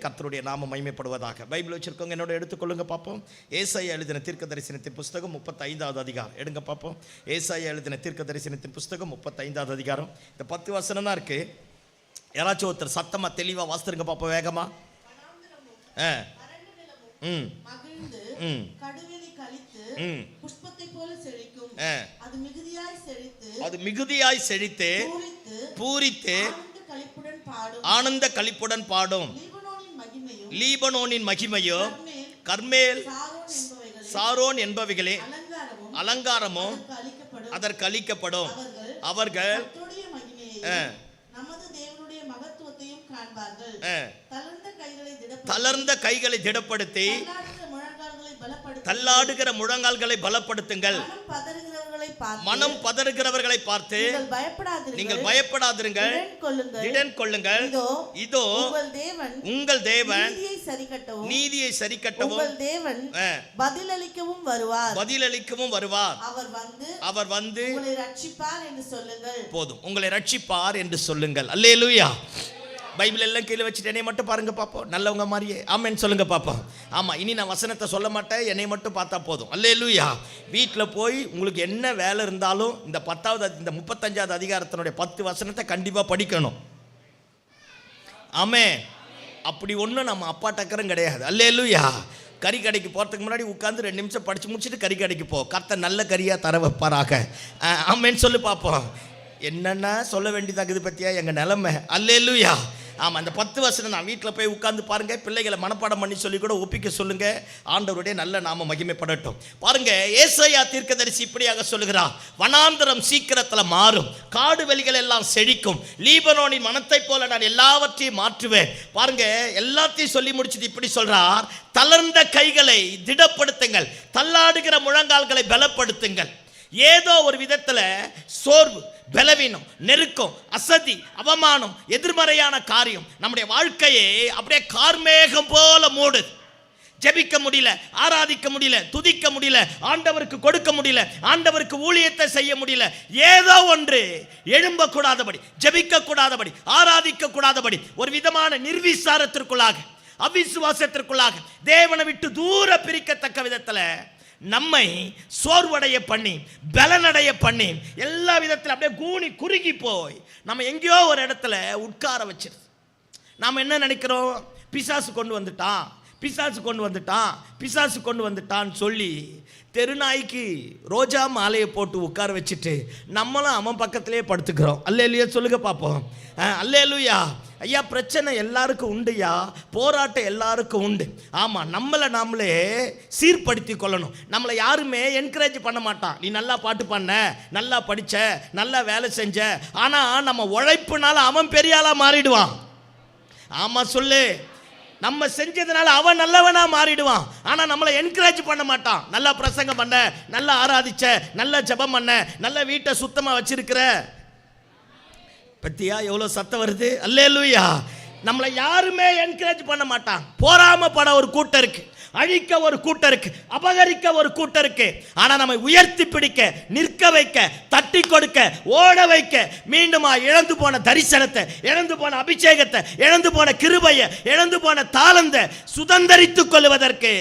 கர்த்தருடைய நாமம் மகிமைப்படுவதாக. பைபிள் வச்சிருக்கோங்க, என்னோட எடுத்துக்கொள்ளுங்க பார்ப்போம். ஏசாயா எழுதின தீர்க்கதரிசனத்தின் புஸ்தகம் 35வது அதிகாரம் எடுங்க பார்ப்போம். ஏசாயா எழுதின தீர்க்கதரிசனத்தின் புஸ்தகம் 35வது அதிகாரம். இந்த 10 வசனம் தான் இருக்கு. யாராச்சும் ஒருத்தர் சத்தமா தெளிவா வாசித்துருங்க பார்ப்போம் வேகமா. அது மிகுதியாய் செழித்து பூரித்து ஆனந்த களிப்புடன் பாடும். லீபனோனின் மகிமையோ கர்மேல் சாரோன் என்பவைகளே அலங்காரமோ அதற்கு அளிக்கப்படும். அவர்கள் தளர்ந்த கைகளை திடப்படுத்தி தள்ளாடுகிற முழங்கால்களை பலப்படுத்துங்கள். மனம் பதறுகிறவர்களை பார்த்து நீங்கள் பயப்படாதிருங்கள், திடன் கொள்ளுங்கள். இதோ உங்கள் தேவன் நீதியை சரிக்கட்டவும் பதிலளிக்கவும் வருவார். அவர் வந்து உங்களை ரட்சிப்பார் என்று சொல்லுங்கள். போதும், உங்களை ரட்சிப்பார் என்று சொல்லுங்கள். அல்லேலூயா. பைபிள் எல்லாம் கீழே வச்சுட்டு என்னை மட்டும் பாருங்க பார்ப்போம். நல்லவங்க மாதிரியே ஆமென் சொல்லுங்க பார்ப்போம். ஆமாம், இனி நான் வசனத்தை சொல்ல மாட்டேன், என்னை மட்டும் பார்த்தா போதும். அல்லேலூயா. வீட்டில் போய் உங்களுக்கு என்ன வேலை இருந்தாலும் இந்த 35வது அதிகாரத்தினுடைய 10 வசனத்தை கண்டிப்பாக படிக்கணும். ஆமே, அப்படி ஒன்றும் நம்ம அப்பா டக்கரும் கிடையாது. அல்லேலூயா. கறி கடைக்கு போகிறதுக்கு முன்னாடி உட்காந்து 2 நிமிஷம் படித்து முடிச்சுட்டு கறி கடைக்கு போ. கர்த்தர் நல்ல கறியாக தர வைப்பாராக. ஆமேன்னு சொல்லி பார்ப்போம். என்னென்ன சொல்ல வேண்டியதாகுது பற்றியா எங்கள் நிலைமை. அல்லேலூயா. ஆமாம், அந்த 10 வசனம் நான் வீட்டில் போய் உட்காந்து பாருங்கள், பிள்ளைகளை மனப்பாடம் பண்ணி சொல்லி கூட ஒப்பிக்க சொல்லுங்கள். ஆண்டவருடைய நல்ல நாம மகிமைப்படட்டும். பாருங்க, ஏசாயா தீர்க்கதரிசி இப்படியாக சொல்லுகிறார். வனாந்தரம் சீக்கிரத்தில் மாறும், காடு வெளிகள் எல்லாம் செழிக்கும், லீபனோனின் மனத்தை போல நான் எல்லாவற்றையும் மாற்றுவேன். பாருங்க, எல்லாத்தையும் சொல்லி முடிச்சுட்டு இப்படி சொல்றார். தளர்ந்த கைகளை திடப்படுத்துங்கள், தள்ளாடுகிற முழங்கால்களை பலப்படுத்துங்கள். ஏதோ ஒரு விதத்தில் சோர்வு, பலவீனம், நெருக்கம், அசதி, அவமானம், எதிர்மறையான காரியம் நம்முடைய வாழ்க்கையை அப்படியே கார்மேகம் போல மூடுது. ஜெபிக்க முடியல, ஆராதிக்க முடியல, துதிக்க முடியல, ஆண்டவருக்கு கொடுக்க முடியல, ஆண்டவருக்கு ஊழியத்தை செய்ய முடியல. ஏதோ ஒன்று எழும்ப கூடாதபடி, ஜெபிக்க கூடாதபடி, ஆராதிக்க கூடாதபடி ஒரு விதமான நிர்விசாரத்திற்குள்ளாக, அவிசுவாசத்திற்குள்ளாக, தேவனை விட்டு தூர பிரிக்கத்தக்க விதத்தில் நம்மை சோர்வடைய பண்ணி, பலனடைய பண்ணி, எல்லா விதத்தில் அப்படியே கூனி குறுகி போய் நம்ம எங்கேயோ ஒரு இடத்துல உட்கார வச்சிருது. நாம் என்ன நினைக்கிறோம்? பிசாசு கொண்டு வந்துட்டான், பிசாசு கொண்டு வந்துட்டான், பிசாசு கொண்டு வந்துட்டான்னு சொல்லி தெருநாய்க்கு ரோஜா மாலையை போட்டு உட்கார வச்சுட்டு நம்மளும் அவன் பக்கத்திலே படுத்துக்கிறோம். அல்லேலூயா சொல்லுங்க பார்ப்போம். அல்லேலூயா. ஐயா, பிரச்சனை எல்லாருக்கும் உண்டுயா, போராட்டம் எல்லாருக்கும் உண்டு. ஆமாம், நம்மளை நாமளே சீர்படுத்தி கொள்ளணும். நம்மளை யாருமே என்கரேஜ் பண்ண மாட்டான். நீ நல்லா பாட்டு பண்ண, நல்லா படித்த, நல்லா வேலை செஞ்ச, ஆனால் நம்ம உழைப்புனால அவன் பெரிய ஆளாக மாறிடுவான். ஆமாம் சொல்லு. நம்ம செஞ்சதுனால அவன் நல்லவனா மாறிடுவான், ஆனால் நம்மளை என்கரேஜ் பண்ண மாட்டான். நல்லா பிரசங்கம் பண்ண, நல்லா ஆராதிச்ச, நல்லா ஜெபம் பண்ண, நல்ல வீட்டை சுத்தமாக வச்சிருக்கிற பத்தியா எவ்வளோ சத்தம் வருது. அல்லேலூயா. நம்மளை யாருமே என்கரேஜ் பண்ண மாட்டான். போராமப்பட ஒரு கூட்டம் இருக்கு, அழிக்க ஒரு கூட்டம் இருக்கு, அபகரிக்க ஒரு கூட்டம் இருக்கு. ஆனால் நம்மை உயர்த்தி பிடிக்க, நிற்க வைக்க, தட்டி கொடுக்க, ஓட வைக்க, மீண்டுமா இழந்து போன தரிசனத்தை, இழந்து போன அபிஷேகத்தை, இழந்து போன கிருபையை, இழந்து போன தாளந்தை சுதந்தரித்துக் கொள்வதற்கு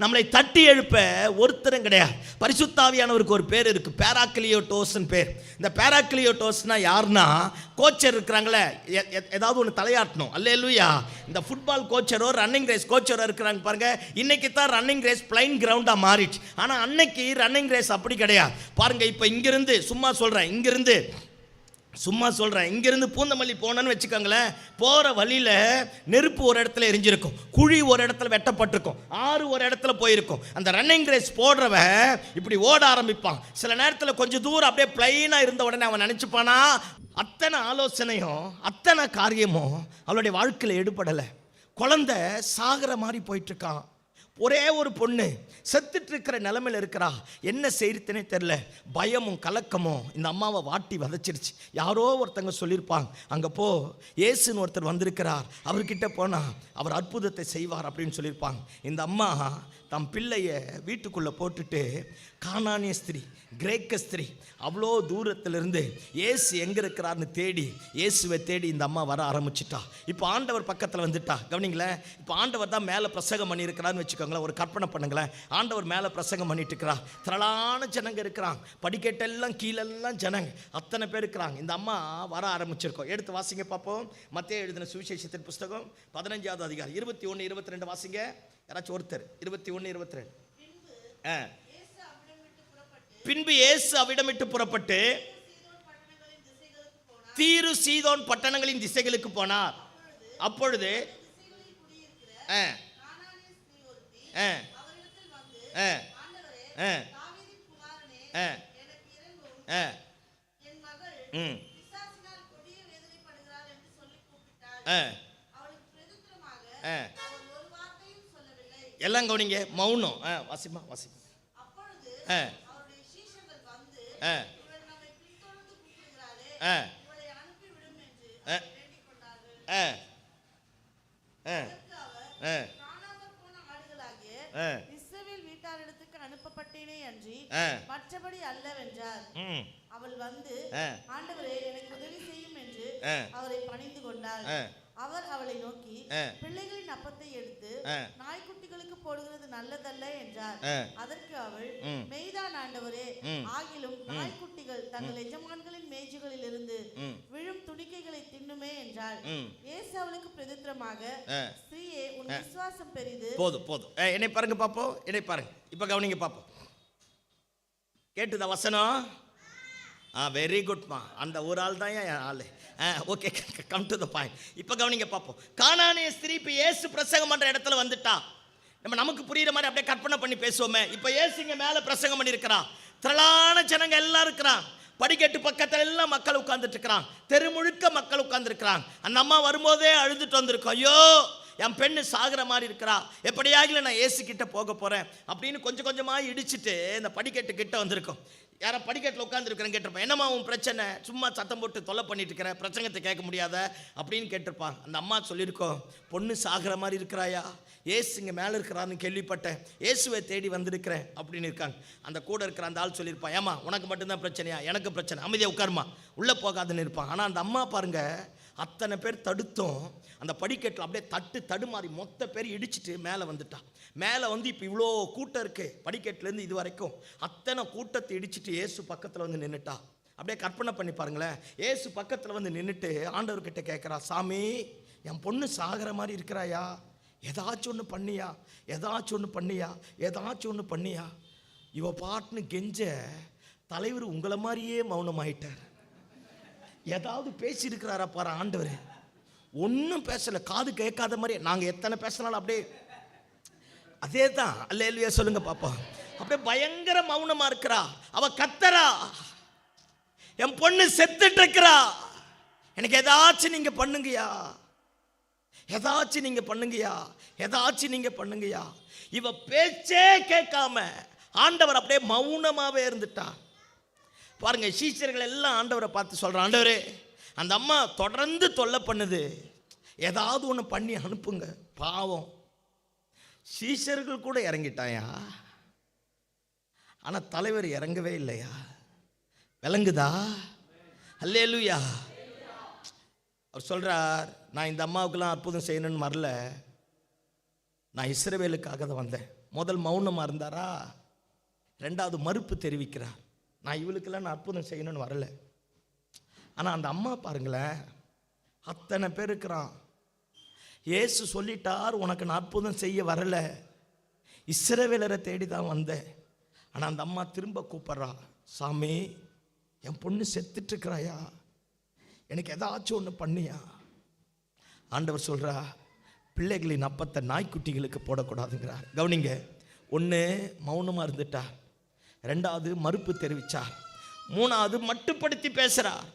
நம்மளை தட்டி எழுப்ப ஒருத்தரும் கிடையாது. பரிசுத்தாவியானவருக்கு ஒரு பேர் இருக்கு, பேராக்லியோட்டோஸ்ன்னு பேர். இந்த பேராக்லியோட்டோஸ்னா யாருன்னா, கோச்சர் இருக்கிறாங்களே, ஏதாவது ஒன்று தலையாட்டணும். அல்லேலூயா. இந்த ஃபுட்பால் கோச்சரோ ரன்னிங் ரேஸ் கோச்சரோ இருக்கிறாங்க பாருங்க. இன்னைக்கு தான் ரன்னிங் ரேஸ் பிளைன் கிரவுண்டாக மாறிடுச்சு, ஆனால் அன்னைக்கு ரன்னிங் ரேஸ் அப்படி கிடையாது. பாருங்க, இப்போ இங்கிருந்து சும்மா சொல்கிறேன், இங்கிருந்து பூந்தமல்லி போனோன்னு வச்சுக்கோங்களேன். போகிற வழியில் நெருப்பு ஒரு இடத்துல எரிஞ்சிருக்கும், குழி ஒரு இடத்துல வெட்டப்பட்டிருக்கும், ஆறு ஒரு இடத்துல போயிருக்கும். அந்த ரன்னிங் ரேஸ் போடுறவன் இப்படி ஓட ஆரம்பிப்பான். சில நேரத்தில் கொஞ்சம் தூரம் அப்படியே பிளைனாக இருந்த உடனே அவன் நினச்சிப்பானா, அத்தனை ஆலோசனையும் அத்தனை காரியமும் அவளுடைய வாழ்க்கையில் எடுபடலை. குழந்தை சாகிற மாதிரி போயிட்டுருக்கான், ஒரே ஒரு பொண்ணு செத்துட்டு இருக்கிற நிலைமையில் இருக்கிறா. என்ன செய்யறதுனே தெரில. பயமும் கலக்கமும் இந்த அம்மாவை வாட்டி வதச்சிருச்சு. யாரோ ஒருத்தங்க சொல்லியிருப்பாங்க, அங்கே போ, இயேசுன்னு ஒருத்தர் வந்திருக்கிறார், அவர்கிட்ட போனால் அவர் அற்புதத்தை செய்வார் அப்படின்னு சொல்லியிருப்பாங்க. இந்த அம்மா தம் பிள்ளைய வீட்டுக்குள்ளே போட்டுட்டு கானானிய ஸ்திரீ, கிரேக்க ஸ்திரீ, அவ்வளோ தூரத்திலிருந்து இயேசு எங்கே இருக்கிறார்னு தேடி, இயேசுவை தேடி இந்த அம்மா வர ஆரம்பிச்சிட்டா. இப்போ ஆண்டவர் பக்கத்தில் வந்துட்டா. கவனிங்களேன், இப்போ ஆண்டவர் தான் மேலே பிரசங்கம் பண்ணியிருக்கிறான்னு வச்சுக்கோங்களேன். ஒரு கற்பனை பண்ணுங்களேன், ஆண்டவர் மேலே பிரசங்கம் பண்ணிட்டு இருக்கிறா. திரளான ஜனங்க இருக்கிறாங்க, படிக்கட்டெல்லாம் கீழெல்லாம் ஜனங்க, அத்தனை பேர் இருக்கிறாங்க. இந்த அம்மா வர ஆரம்பிச்சிருக்கோம். எடுத்து வாசிங்க பார்ப்போம். மத்தேயு எழுதின சுவிசேஷத்தின் புஸ்தகம் 15வது அதிகாரம் 21, 22 வாசிங்க. யாராச்சும் ஒருத்தர் 21, 22. பின்பு இயேசு அவ்விடமிட்டு புறப்பட்டு தீரு சீதோன் பட்டணங்களின் திசைகளுக்கு போனார். அப்பொழுது எல்லாம் கவனிங்க, மௌனம். வாசிமா வாசிமா. அனுப்பப்பட்டேனே அன்றி மற்றபடி அல்லவென்றார். அவள் வந்து, ஆண்டவரே எனக்கு உதவி செய்யும் என்று அவரை பணிந்து கொண்டாள். அவர் அவளை நோக்கி, பிள்ளைகளின் அப்பத்தை எடுத்து நாய்க்குட்டிகளுக்கு போடுகிறது நல்லதல்ல என்றார். அதற்கு அவள், மெய்தான் ஆண்டவரே, ஆகிலும் நாய்க்குட்டிகள் தங்கள் எஜமான்களின் மேஜைகளில் இருந்து விழும் துணிக்கைகளை தின்னுமே என்றாள். இயேசு அவளுக்கு பிரதித்திரமாக, ஸ்திரீயே, உன் விசுவாசம் பெரிது. போதும் போதும், என்னை பாருங்க பாப்போம், என்னை பாருங்க. இப்ப கவனிங்க பாப்போம். கேட்டுதா வசனம்? வெரி குட்மா. அந்த ஒரு ஆள் தான் என் ஆளு. Okay, come to the point. இப்போ கவனிங்க பார்ப்போம். கானானிய ஸ்திரீ இப்போ இயேசு பிரசங்கம் பண்ணுற இடத்துல வந்துட்டா. நமக்கு புரியுற மாதிரி அப்படியே கற்பனை பண்ணி பேசுவோமே. இப்போ இயேசு இங்கே மேலே பிரசங்கம் பண்ணியிருக்கிறா. திரளான ஜனங்க எல்லாம் இருக்கிறான். படிக்கட்டு பக்கத்தில் எல்லாம் மக்கள் உட்கார்ந்துட்டு இருக்கிறான். தெரு முழுக்க மக்கள் உட்கார்ந்துருக்கிறாங்க. அந்த அம்மா வரும்போதே அழுதுட்டு வந்திருக்கோம். ஐயோ, என் பெண்ணு சாகிற மாதிரி இருக்கிறா, எப்படியாகல நான் இயேசு கிட்ட போக போகிறேன் அப்படின்னு கொஞ்சம் கொஞ்சமாக இடிச்சுட்டு இந்த படிக்கட்டு கிட்ட வந்திருக்கோம். யாரை படிக்கட்டில் உட்காந்துருக்கிறேன் கேட்டிருப்பான். என்னம்மா உன் பிரச்சனை, சும்மா சத்தம் போட்டு தொல்லை பண்ணிட்டு இருக்கிற, பிரசங்கத்தை கேட்க முடியாத அப்படின்னு கேட்டிருப்பான். அந்த அம்மா சொல்லியிருக்கோம், பொண்ணு சாகிற மாதிரி இருக்கிறாயா, ஏசு இங்கே மேலே இருக்கிறான்னு கேள்விப்பட்டேன், இயேசுவை தேடி வந்திருக்கிறேன் அப்படின்னு இருக்காங்க. அந்த கூட இருக்கிற அந்த ஆள் சொல்லியிருப்பான், ஏமா உனக்கு மட்டும்தான் பிரச்சனையா, எனக்கு பிரச்சனை, அமைதியாக உட்காருமா, உள்ளே போகாதுன்னு இருப்பான். ஆனால் அந்த அம்மா பாருங்க, அத்தனை பேர் தடுத்தும் அந்த படிக்கட்டில் அப்படியே தடுமாறி மொத்த பேர் இடிச்சிட்டு மேலே வந்துட்டான். மேலே வந்து இப்போ இவ்வளோ கூட்டம் இருக்குது, படிக்கட்டுலேருந்து இது வரைக்கும் அத்தனை கூட்டத்தை இடிச்சிட்டு ஏசு பக்கத்தில் வந்து நின்றுட்டா. அப்படியே கற்பனை பண்ணி பாருங்களேன். ஏசு பக்கத்தில் வந்து நின்றுட்டு ஆண்டவர்கிட்ட கேட்குறா, சாமி என் பொண்ணு சாகிற மாதிரி இருக்கிறாயா, ஏதாச்சும் ஒன்று பண்ணியா, ஏதாச்சும் ஒன்று பண்ணியா, ஏதாச்சும் ஒன்று பண்ணியா. இவ பாட்டுன்னு கெஞ்ச தலைவர் உங்களை மாதிரியே மௌனமாயிட்டார். ஏதாவது பேசியிருக்கிறாரா பாரு ஆண்டவர், ஒன்றும் பேசலை, காது கேட்காத மாதிரி. நாங்கள் எத்தனை பேசினாலும் அப்படியே அதே தான். அல்லேலூயா சொல்லுங்க பாப்பா. அப்படியே பயங்கர மௌனமா இருக்கிறா. அவ கத்தரா, என் பொண்ணு செத்துட்டு இருக்கிறா, எனக்கு ஏதாச்சும் நீங்க பண்ணுங்கயா, ஏதாச்சும் நீங்க பண்ணுங்கயா, ஏதாச்சும் நீங்க பண்ணுங்கயா. இவ பேச்சே கேட்காம ஆண்டவர் அப்படியே மௌனமாவே இருந்துட்டா. பாருங்க, சீஷர்கள் எல்லாம் ஆண்டவரை பார்த்து சொல்றான், ஆண்டவரே அந்த அம்மா தொடர்ந்து தொல்லை பண்ணுது, ஏதாவது ஒன்று பண்ணி அனுப்புங்க, பாவம். சீஷர்கள் கூட இறங்கிட்டாயா, ஆனால் தலைவர் இறங்கவே இல்லையா. விளங்குதா? அல்லேலூயா. அவர் சொல்றார், நான் இந்த அம்மாவுக்கெல்லாம் அற்புதம் செய்யணும்னு வரல, நான் இஸ்ரவேலுக்காக தான் வந்தேன். முதல் மௌனமாக இருந்தாரா, ரெண்டாவது மறுப்பு தெரிவிக்கிறார், நான் இவளுக்கெல்லாம் நான் அற்புதம் செய்யணும்னு வரல. ஆனால் அந்த அம்மா பாருங்களேன், அத்தனை பேர் இருக்கிறான். இயேசு சொல்லிட்டார், உனக்கு நான் அற்புதம் செய்ய வரல, இஸ்ரவேலரை தேடி தான் வந்தேன். ஆனால் அந்த அம்மா திரும்ப கூப்பிட்றா, சாமி என் பொண்ணு செத்துட்ருக்கிறாயா, எனக்கு ஏதாச்சும் ஒன்று பண்ணியா. ஆண்டவர் சொல்கிறா, பிள்ளைகளின் அப்பத்தை நாய்க்குட்டிகளுக்கு போடக்கூடாதுங்கிறார். கவனிங்க, ஒன்று மௌனமாக இருந்துட்டார், ரெண்டாவது மறுப்பு தெரிவித்தார், மூணாவது மட்டுப்படுத்தி பேசுகிறார்.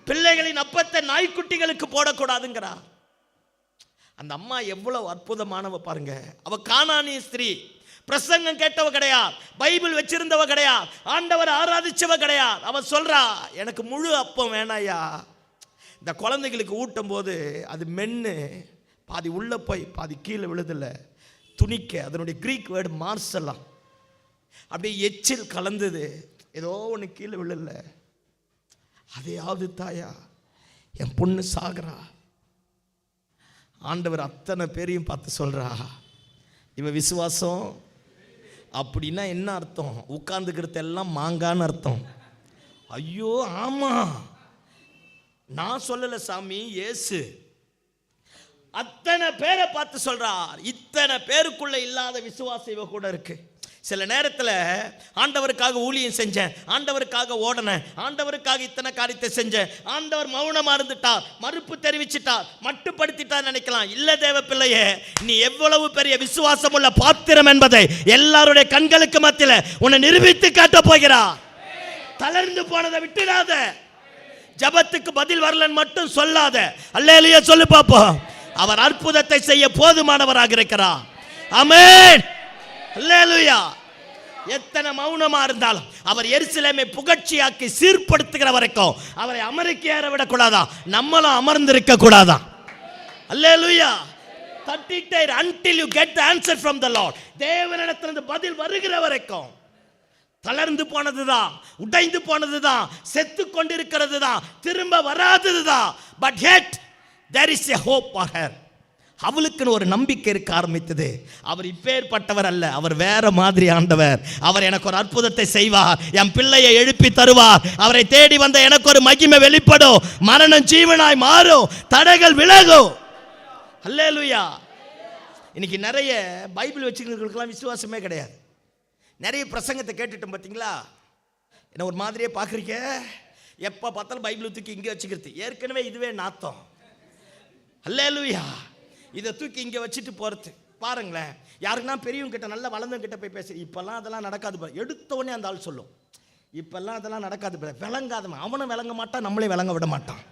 பிள்ளைகளின் அப்பத்தை நாய்க்குட்டிகளுக்கு போடக்கூடாதுங்கிறார். அந்த அம்மா எவ்வளவு அற்புதமானவ பாருங்க. அவ கானானிய ஸ்திரீ, பிரசங்கம் கேட்டவ கிடையாது, பைபிள் வச்சிருந்தவ கிடையாது, ஆண்டவர் ஆராதிச்சவ கிடையாது. அவ சொல்றா, எனக்கு முழு அப்பம் வேணாயா, இந்த குழந்தைகளுக்கு ஊட்டும் போது அது மென்னு பாதி உள்ள போய் பாதி கீழே விழுதில்ல, துணிக்க, அதனுடைய கிரீக் வேர்டு மார்சலாம், அப்படியே எச்சில் கலந்தது, ஏதோ ஒன்று கீழே விழல, அதையாவது தாயா, என் பொண்ணு சாகுறா. ஆண்டவர் அத்தனை பேரையும் பார்த்து சொல்றா, இவ விசுவாசம். அப்படின்னா என்ன அர்த்தம்? உட்கார்ந்துக்கிறது எல்லாம் மாங்கான்னு அர்த்தம். ஐயோ ஆமா, நான் சொல்லல சாமி, இயேசு அத்தனை பேரை பார்த்து சொல்றார். இத்தனை பேருக்குள்ள இல்லாத விசுவாசம் இவ கூட இருக்கு. சில நேரத்தில் ஆண்டவருக்காக ஊழியம் செஞ்சேன், ஆண்டவருக்காக ஓடனேன், ஆண்டவருக்காக இத்தனை காரியத்தை செஞ்சேன், ஆண்டவர் மௌனமா இருந்துட்டார், மறுப்பு தெரிவிச்சிட்டார், மட்டுப்படுத்திட்டார் நினைக்கலாம். இல்ல தேவ பிள்ளையே, நீ எவ்வளவு பெரிய விசுவாசம் உள்ள பாத்திரம் என்பதை எல்லாருடைய கண்களுக்கு மத்தியில் உன்னை நிரூபித்து காட்ட போகிறார். தளர்ந்து போனதை விட்டுடாத, ஜபத்துக்கு பதில் வரலன்னு மட்டும் சொல்லாத. அல்லேலூயா சொல்லு பாப்போம். அவர் அற்புதத்தை செய்ய போதுமானவராக இருக்கிறார். ஆமென், அல்லேலூயா. எத்தனை மௌனமா இருந்தாலும் அவர் எருசலேமை புகழ்ச்சியாக்கி சீர்படுத்துகிற வரைக்கும் அவரை அமர்த்தி ஏற விடக்கூடாதா, நம்மளும் அமர்ந்திருக்க கூடாதா. அல்லேலூயா. தட்டிட்டேர் until you get the answer from the Lord. தேவனிடத்திலிருந்து பதில் வருகிற வரைக்கும். தளர்ந்து போனதுதான், உடைந்து போனதுதான், செத்து கொண்டிருக்கிறது தான், திரும்ப வராததுதான். But yet there is a hope for her. அவளுக்குன்னு ஒரு நம்பிக்கை இருக்க ஆரம்பித்தது. அவர் இப்பேற்பட்டவர் அல்ல, அவர் வேற மாதிரி ஆண்டவர். அவர் எனக்கு ஒரு அற்புதத்தை செய்வார், என் பிள்ளையை எழுப்பி தருவார், அவரை தேடி வந்த எனக்கு ஒரு மகிமை வெளிப்படும், மரணம் ஜீவனாய் மாறும், தடைகள் விலகும். அல்லேலூயா. இன்னைக்கு நிறைய பைபிள் வச்சுக்கிறவங்களுக்கெல்லாம் விசுவாசமே கிடையாது. நிறைய பிரசங்கத்தை கேட்டுட்டோம் பார்த்தீங்களா, என்ன ஒரு மாதிரியே பார்க்குறீங்க, எப்போ பார்த்தாலும் பைபிள் தூக்கி இங்கே வச்சுக்கிறது, ஏற்கனவே இதுவே நாத்தம். அல்லேலூயா. இதை தூக்கி இங்கே வச்சுட்டு போகிறது பாருங்களேன். யாருக்குன்னா பெரியவங்க கிட்ட, நல்ல வளர்ந்தவங்க கிட்ட போய் பேசு, இப்போல்லாம் அதெல்லாம் நடக்காது, எடுத்தோடனே அந்த ஆள் சொல்லும், இப்போல்லாம் அதெல்லாம் நடக்காது, விளங்காதவன் அவனும் விளங்க மாட்டான், நம்மளே விளங்க விட மாட்டான்.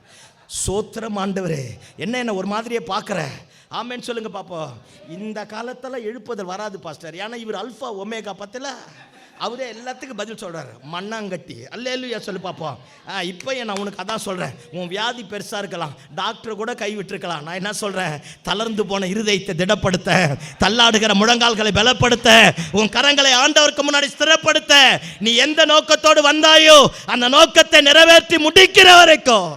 சோத்திரம் ஆண்டவரே, என்ன ஒரு மாதிரியே பார்க்குற, ஆமேன்னு சொல்லுங்க பாப்போம். இந்த காலத்தில் எழுப்புதல் வராது பாஸ்டர், ஏன்னா இவர் அல்ஃபா ஒமேகா பத்தில் அவரே எல்லாத்துக்கும் பதில் சொல்கிறார், மண்ணாங்கட்டி. அல்லேலூயா சொல்லு பார்ப்போம். இப்போ நான் உனக்கு அதான் சொல்கிறேன், உன் வியாதி பெருசாக இருக்கலாம், டாக்டர் கூட கைவிட்டிருக்கலாம், நான் என்ன சொல்கிறேன், தளர்ந்து போன இருதயத்தை திடப்படுத்த, தள்ளாடுகிற முழங்கால்களை பலப்படுத்த, உன் கரங்களை ஆண்டவருக்கு முன்னாடி ஸ்திரப்படுத்த, நீ எந்த நோக்கத்தோடு வந்தாயோ அந்த நோக்கத்தை நிறைவேற்றி முடிக்கிற வரைக்கும்.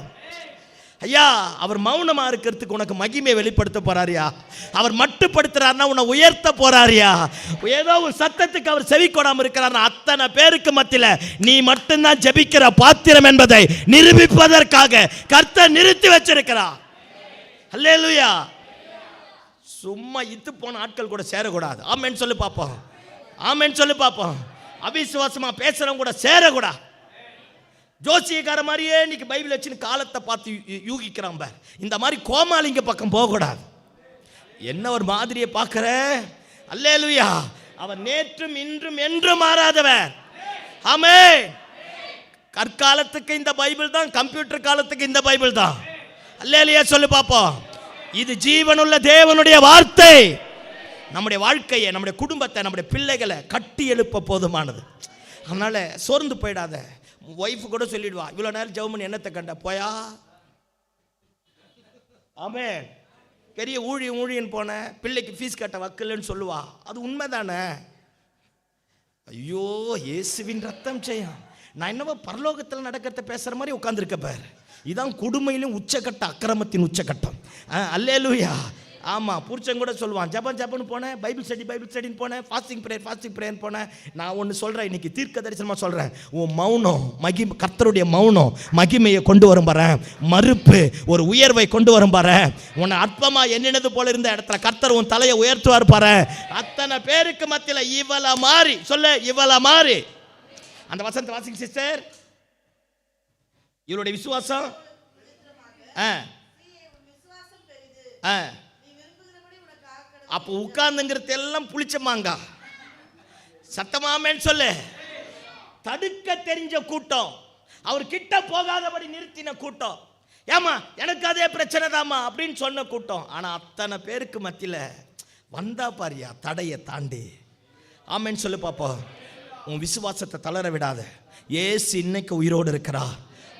ஐயா, அவர் மௌனமா இருக்கிறதுக்கு உனக்கு மகிமையை வெளிப்படுத்த போறாரியா, அவர் மட்டுப்படுத்துறாருன்னா உன்னை உயர்த்த போறாரியா. ஏதோ ஒரு சத்தத்துக்கு அவர் செவி கொடாம இருக்கிறார், அத்தனை பேருக்கு மத்தியில நீ மட்டும்தான் ஜெபிக்கிற பாத்திரம் என்பதை நிரூபிப்பதற்காக கர்த்தர் நிறுத்தி வச்சிருக்கிறார். அல்லேலூயா. சும்மா இத்து போன ஆட்கள் கூட சேரக்கூடாது. ஆமென் சொல்லு பாப்போம், ஆமென் சொல்லு பாப்போம். அவிசுவாசமா பேசுறவங்க கூட சேரக்கூடாது. ஜோசியக்கார மாதிரியே இன்னைக்கு பைபிள் வச்சுன்னு காலத்தை பார்த்து யூகிக்கிறான் பார், இந்த மாதிரி கோமாளிங்க பக்கம் போகக்கூடாது. என்ன ஒரு மாதிரியை பார்க்கிற. அல்லேலூயா. அவர் நேற்றும் இன்றும் என்றும் மாறாதவர். ஆமென். கற்காலத்துக்கு இந்த பைபிள் தான், கம்ப்யூட்டர் காலத்துக்கு இந்த பைபிள் தான். அல்லேலூயா சொல்லு பாப்போம். இது ஜீவனுள்ள தேவனுடைய வார்த்தை. நம்முடைய வாழ்க்கையை, நம்முடைய குடும்பத்தை, நம்முடைய பிள்ளைகளை கட்டி எழுப்ப போதுமானது. அதனால சோர்ந்து போயிடாத. ஒய்ஃபு கூட சொல்லிடுவா, இவ்வளோ நேரம் ஜவுமன் என்னத்தை கண்ட போயா. ஆமென். பெரிய ஊழியன் போன பிள்ளைக்கு ஃபீஸ் கட்ட வக்கலன்னு சொல்லுவா, அது உண்மைதானே. ஐயோ, இயேசுவின் ரத்தம் செய்யும். நான் என்னவோ பரலோகத்தில் நடக்கிறத பேசுகிற மாதிரி உட்காந்துருக்க பார். இதான் கொடுமையிலும் உச்சக்கட்ட அக்கிரமத்தின் உச்சக்கட்டம். அல்லேலூயா. ஆமாம், புருஷன் கூட சொல்லுவான், ஜபன்னு போனேன், பைபிள் ஸ்டடின்னு போனேன், ஃபாஸ்டிங் ப்ரேயர் போனேன். நான் ஒன்று சொல்கிறேன், இன்னைக்கு தீர்க்க தரிசனமாக சொல்கிறேன், உன் மௌனம் கர்த்தருடைய மௌனம் மகிமையை கொண்டு வரும் பாரு, மறுப்பு ஒரு உயர்வை கொண்டு வரும் பாரு. உன்னை அற்பமாக எண்ணினது போல இருந்த இடத்துல கர்த்தர் உன் தலையை உயர்த்துவார் பாரு. அத்தனை பேருக்கு மத்தியில் இவளை மாறி சொல்ல, இவளை மாறி. அந்த வசனத்தை வாசிங்க சிஸ்டர். இவளுடைய விசுவாசம் அப்போ உட்கார்ந்துங்கிறது எல்லாம் புளிச்சமாங்க. சத்தமாமேன்னு சொல்லு. தடுக்க தெரிஞ்ச கூட்டம், அவர் கிட்ட போகாதபடி நிறுத்தின கூட்டம். ஏமா எனக்கு அதே பிரச்சனை தாம்மா அப்படின்னு சொன்ன கூட்டம். ஆனால் அத்தனை பேருக்கு மத்தியில் வந்தா பாரியா தடையை தாண்டி. ஆமேன்னு சொல்லி பார்ப்போம். உன் விசுவாசத்தை தளர விடாத. இயேசு இன்னைக்கு உயிரோடு இருக்கிறார்.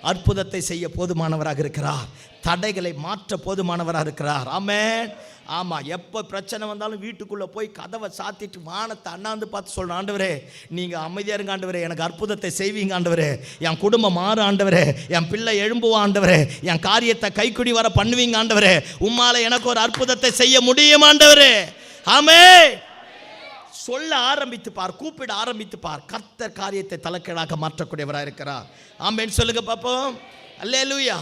அற்புதத்தை செய்ய போதுமானவராக இருக்கிறார். தடைகளை மாற்ற போதுமானவராக இருக்கிறார். ஆமென். ஆமாம், எப்போ பிரச்சனை வந்தாலும் வீட்டுக்குள்ளே போய் கதவை சாத்திட்டு வானத்தை அண்ணாந்து பார்த்து சொல்கிறேன், ஆண்டவரே நீங்கள் அமைதியாக இருங்க ஆண்டவரே, எனக்கு அற்புதத்தை செய்வீங்க ஆண்டவரே, என் குடும்பம் மாறும் ஆண்டவரே, என் பிள்ளை எழும்புவான் ஆண்டவரே, என் காரியத்தை கைக்குடி வர பண்ணுவீங்க ஆண்டவரே, உம்மால எனக்கு ஒரு அற்புதத்தை செய்ய முடியும் ஆண்டவரே. ஆமென். சொல்ல ஆரம்பித்து பார், கூப்பிட ஆரம்பித்து பார். கர்த்தர் காரியத்தை தலைக்கீழாக மாற்றக்கூடியவராக இருக்கிறார். ஆமென் சொல்லுங்க பாப்போம். அல்லேலூயா.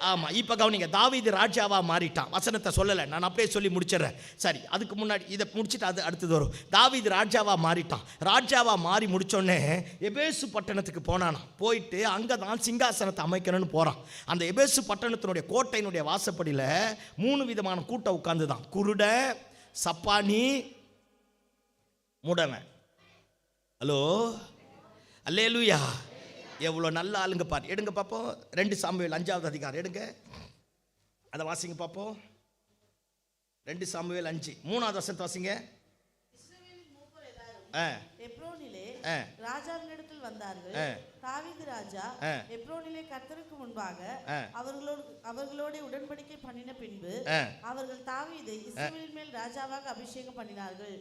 ஆமாம், இப்போ கவனிங்க. தாவீது ராஜாவாக மாறிட்டான். வசனத்தை சொல்லலை, நான் அப்படியே சொல்லி முடிச்சிடுறேன். சரி, அதுக்கு முன்னாடி இதை முடிச்சுட்டு அது அடுத்தது வரும். தாவீது ராஜாவாக மாறிட்டான். ராஜாவாக மாறி முடித்தோடனே எபேசு பட்டணத்துக்கு போனானா. போயிட்டு அங்கே தான் சிங்காசனத்தை அமைக்கணும்னு போகிறான். அந்த எபேசு பட்டணத்தினுடைய கோட்டையினுடைய வாசப்படியில் 3 விதமான கூட்டம் உட்கார்ந்து தான். குருட, சப்பானி, முடவன். ஹலோ, அல்லேலூயா. எவ்வளோ நல்ல ஆளுங்க பாரு. எடுங்க பார்ப்போம். 2 சாமுவேல் 5வது அதிகாரம் எடுங்க, அதை வாசிங்க பார்ப்போம். 2 சாமுவேல் 5 3வது வசனத்தை வாசிங்க. எப்ரோனிலே ராஜாவினிடத்தில் வந்தார்கள். தாவீது ராஜா எப்ரோனிலே கர்த்தருக்கு முன்பாக அவர்களோட உடன்படிக்கை பண்ணின பின்பு அவர்கள் தாவீதை இஸ்ரவேலின் மேல் ராஜாவாக அபிஷேகம் பண்ணினார்கள்.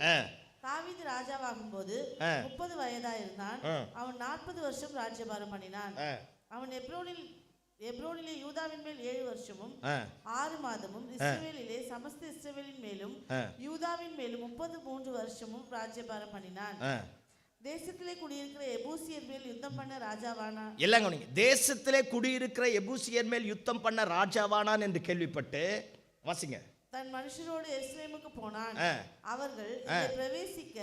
தாவீது ராஜாவாகும் போது 30 வயதாயிருந்தான். அவன் 40 வருஷம் ராஜ்யபாரம் பண்ணினான். அவன் எப்ரோனிலே யூதாவின் மேல் 7 வருஷமும் 6 மாதமும் இஸ்ரவேலிலே சமஸ்த இஸ்ரவேலின் மேலும் யூதாவின் மேலும் 33 வருஷமும் ராஜ்யபாரம் பண்ணினான். தேசத்திலே குடியிருக்கிற எபூசியர் மேல் யுத்தம் பண்ண ராஜாவானான். எல்லாம் தேசத்திலே குடியிருக்கிற எபூசியர் மேல் யுத்தம் பண்ண ராஜாவானான் என்று கேள்விப்பட்டு வாசிங்க. தன் மனுஷரோடு எருசலேமுக்கு போனான். அவர்கள் இதிலே பிரவேசிக்க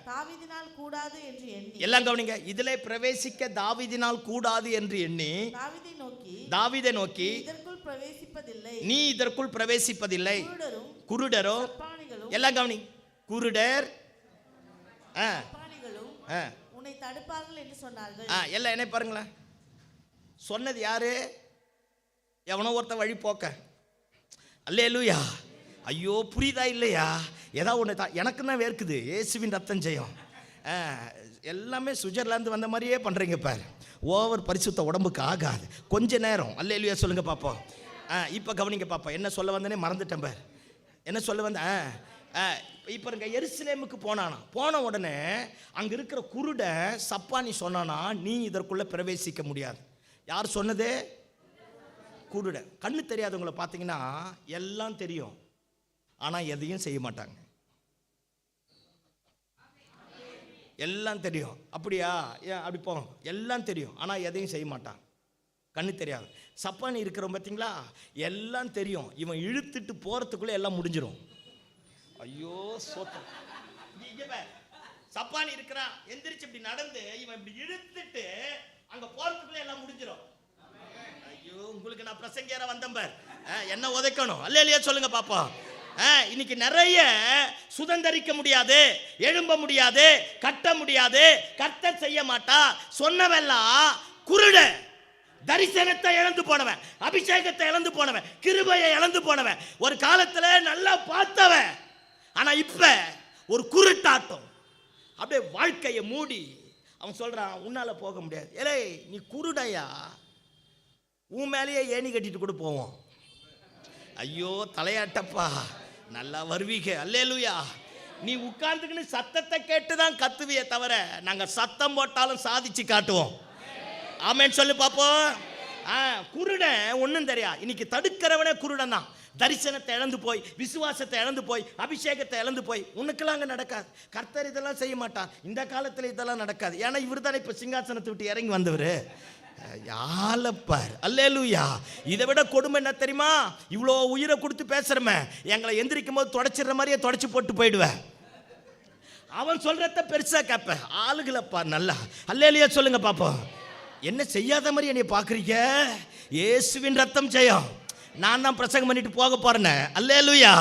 தாவீதினால் கூடாது என்று எண்ணி, எல்லாம் கவனிங்க, இதிலே பிரவேசிக்க தாவீதினால் கூடாது என்று எண்ணி தாவீதை நோக்கி இதற்குள் பிரவேசிப்பதில்லை, நீ இதற்குள் பிரவேசிப்பதில்லை. குருடரோ, எல்லாம் கவனி, குருடர் உன்னை தடுப்பார்கள் என்று சொன்னார்கள். எல்லாம் என்ன பாருங்களேன், சொன்னது யாரு? எவனோ ஒருத்த வழி போக்க. அல்லேலூயா. ஐயோ, புரியுதா இல்லையா? ஏதாவது ஒன்று தான் எனக்கு தான் வேர்க்குது. இயேசுவின் ரத்தம் ஜெயம். எல்லாமே சுவிட்சர்லாந்து வந்த மாதிரியே பண்ணுறீங்க பாரு. ஓவர் பரிசுத்த உடம்புக்கு ஆகாது. கொஞ்ச நேரம். அல்லேலூயா சொல்லுங்க பார்ப்போம். இப்போ கவனிங்க பார்ப்போம். என்ன சொல்ல வந்தேனே மறந்துட்டேன் பார். என்ன சொல்ல வந்தேன்? இப்போ இருங்க, எருசலேமுக்கு போனானா. போன உடனே அங்கே இருக்கிற குருட சப்பானி சொன்னானா, நீ இதற்குள்ளே பிரவேசிக்க முடியாது. யார் சொன்னது? குருட. கண்ணு தெரியாதவங்களை பார்த்தீங்கன்னா எல்லாம் தெரியும், ஆனால் எதையும் செய்ய மாட்டாங்க. எல்லாம் தெரியும். அப்படியா? ஏன் அப்படி போகும். எல்லாம் தெரியும், ஆனால் எதையும் செய்ய மாட்டான். கண்ணு தெரியாது. சப்பானி இருக்கிறவங்க பார்த்தீங்களா, எல்லாம் தெரியும், இவன் இழுத்துட்டு போகிறதுக்குள்ளே எல்லாம் முடிஞ்சிடும். ஐயோ சோத்தம். சப்பானி இருக்கிறான், எந்திரிச்சு இப்படி நடந்து இவன் இப்படி இழுத்துட்டு அங்கே போகிறதுக்குள்ளே எல்லாம் முடிஞ்சிடும். ஐயோ, உங்களுக்கு நான் பிரசங்கேற வந்தேன் பார். என்ன உதைக்கணும். அல்லேலூயா சொல்லுங்க பாப்போம். இன்னைக்கு நிறைய சுதந்தரிக்க முடியாது, எழும்ப முடியாது, கட்ட முடியாது, கர்த்தர் செய்ய மாட்டா சொன்னவெல்லாம் குருட. தரிசனத்தை இழந்து போனவன், அபிஷேகத்தை இழந்து போனவன், கிருபையை இழந்து போனவன், ஒரு காலத்துல நல்லா பார்த்தவன், ஆனா இப்ப ஒரு குருட்டாட்டம். அப்படியே வாழ்க்கையை மூடி அவன் சொல்றான், உன்னால போக முடியாது. ஏலே, நீ குருடையா, உன் மேலேயே ஏணி கட்டிட்டு கூட போவோம். ஐயோ தலையாட்டப்பா, நல்லா வருவீங்க. அல்லேலூயா. நீ உட்கார்ந்துக்கின்னு சத்தத்தை கேட்டுதான் கத்துவியே தவிர நாங்கள் சத்தம் போட்டாலும் சாதிச்சு காட்டுவோம். ஆமேன்னு சொல்லி பார்ப்போம். குருடன் ஒன்றும் தெரியா. இன்னைக்கு தடுக்கிறவனே குருடன் தான். தரிசனத்தை இழந்து போய், விசுவாசத்தை இழந்து போய், அபிஷேகத்தை இழந்து போய். உனக்கெல்லாம் அங்கே நடக்காது. கர்த்தர் இதெல்லாம் செய்ய மாட்டான். இந்த காலத்தில் இதெல்லாம் நடக்காது. ஏன்னா இவர் தானே இப்போ சிங்காசனத்தை விட்டு இறங்கி வந்தவர். யாலப்பார். அல்லேலூயா. இதை விட கொடுமை என்ன தெரியுமா? இவ்வளோ உயிரை கொடுத்து பேசுறமே, எங்களை எந்திரிக்கும் போது தொடச்சிடுற மாதிரியே தொடச்சி போட்டு போயிடுவேன். அவன் சொல்றத பெருசா கேட்பேன். ஆளுகளப்பா நல்லா. அல்லேலூயா சொல்லுங்க பாப்போம். என்ன செய்யாத மாதிரி என்னைய பார்க்குறீங்க? இயேசுவின் ரத்தம் ஜெயம். நான் தான் பிரசங்கம் பண்ணிட்டு போக போறேன்னு. அல்லேலூயா.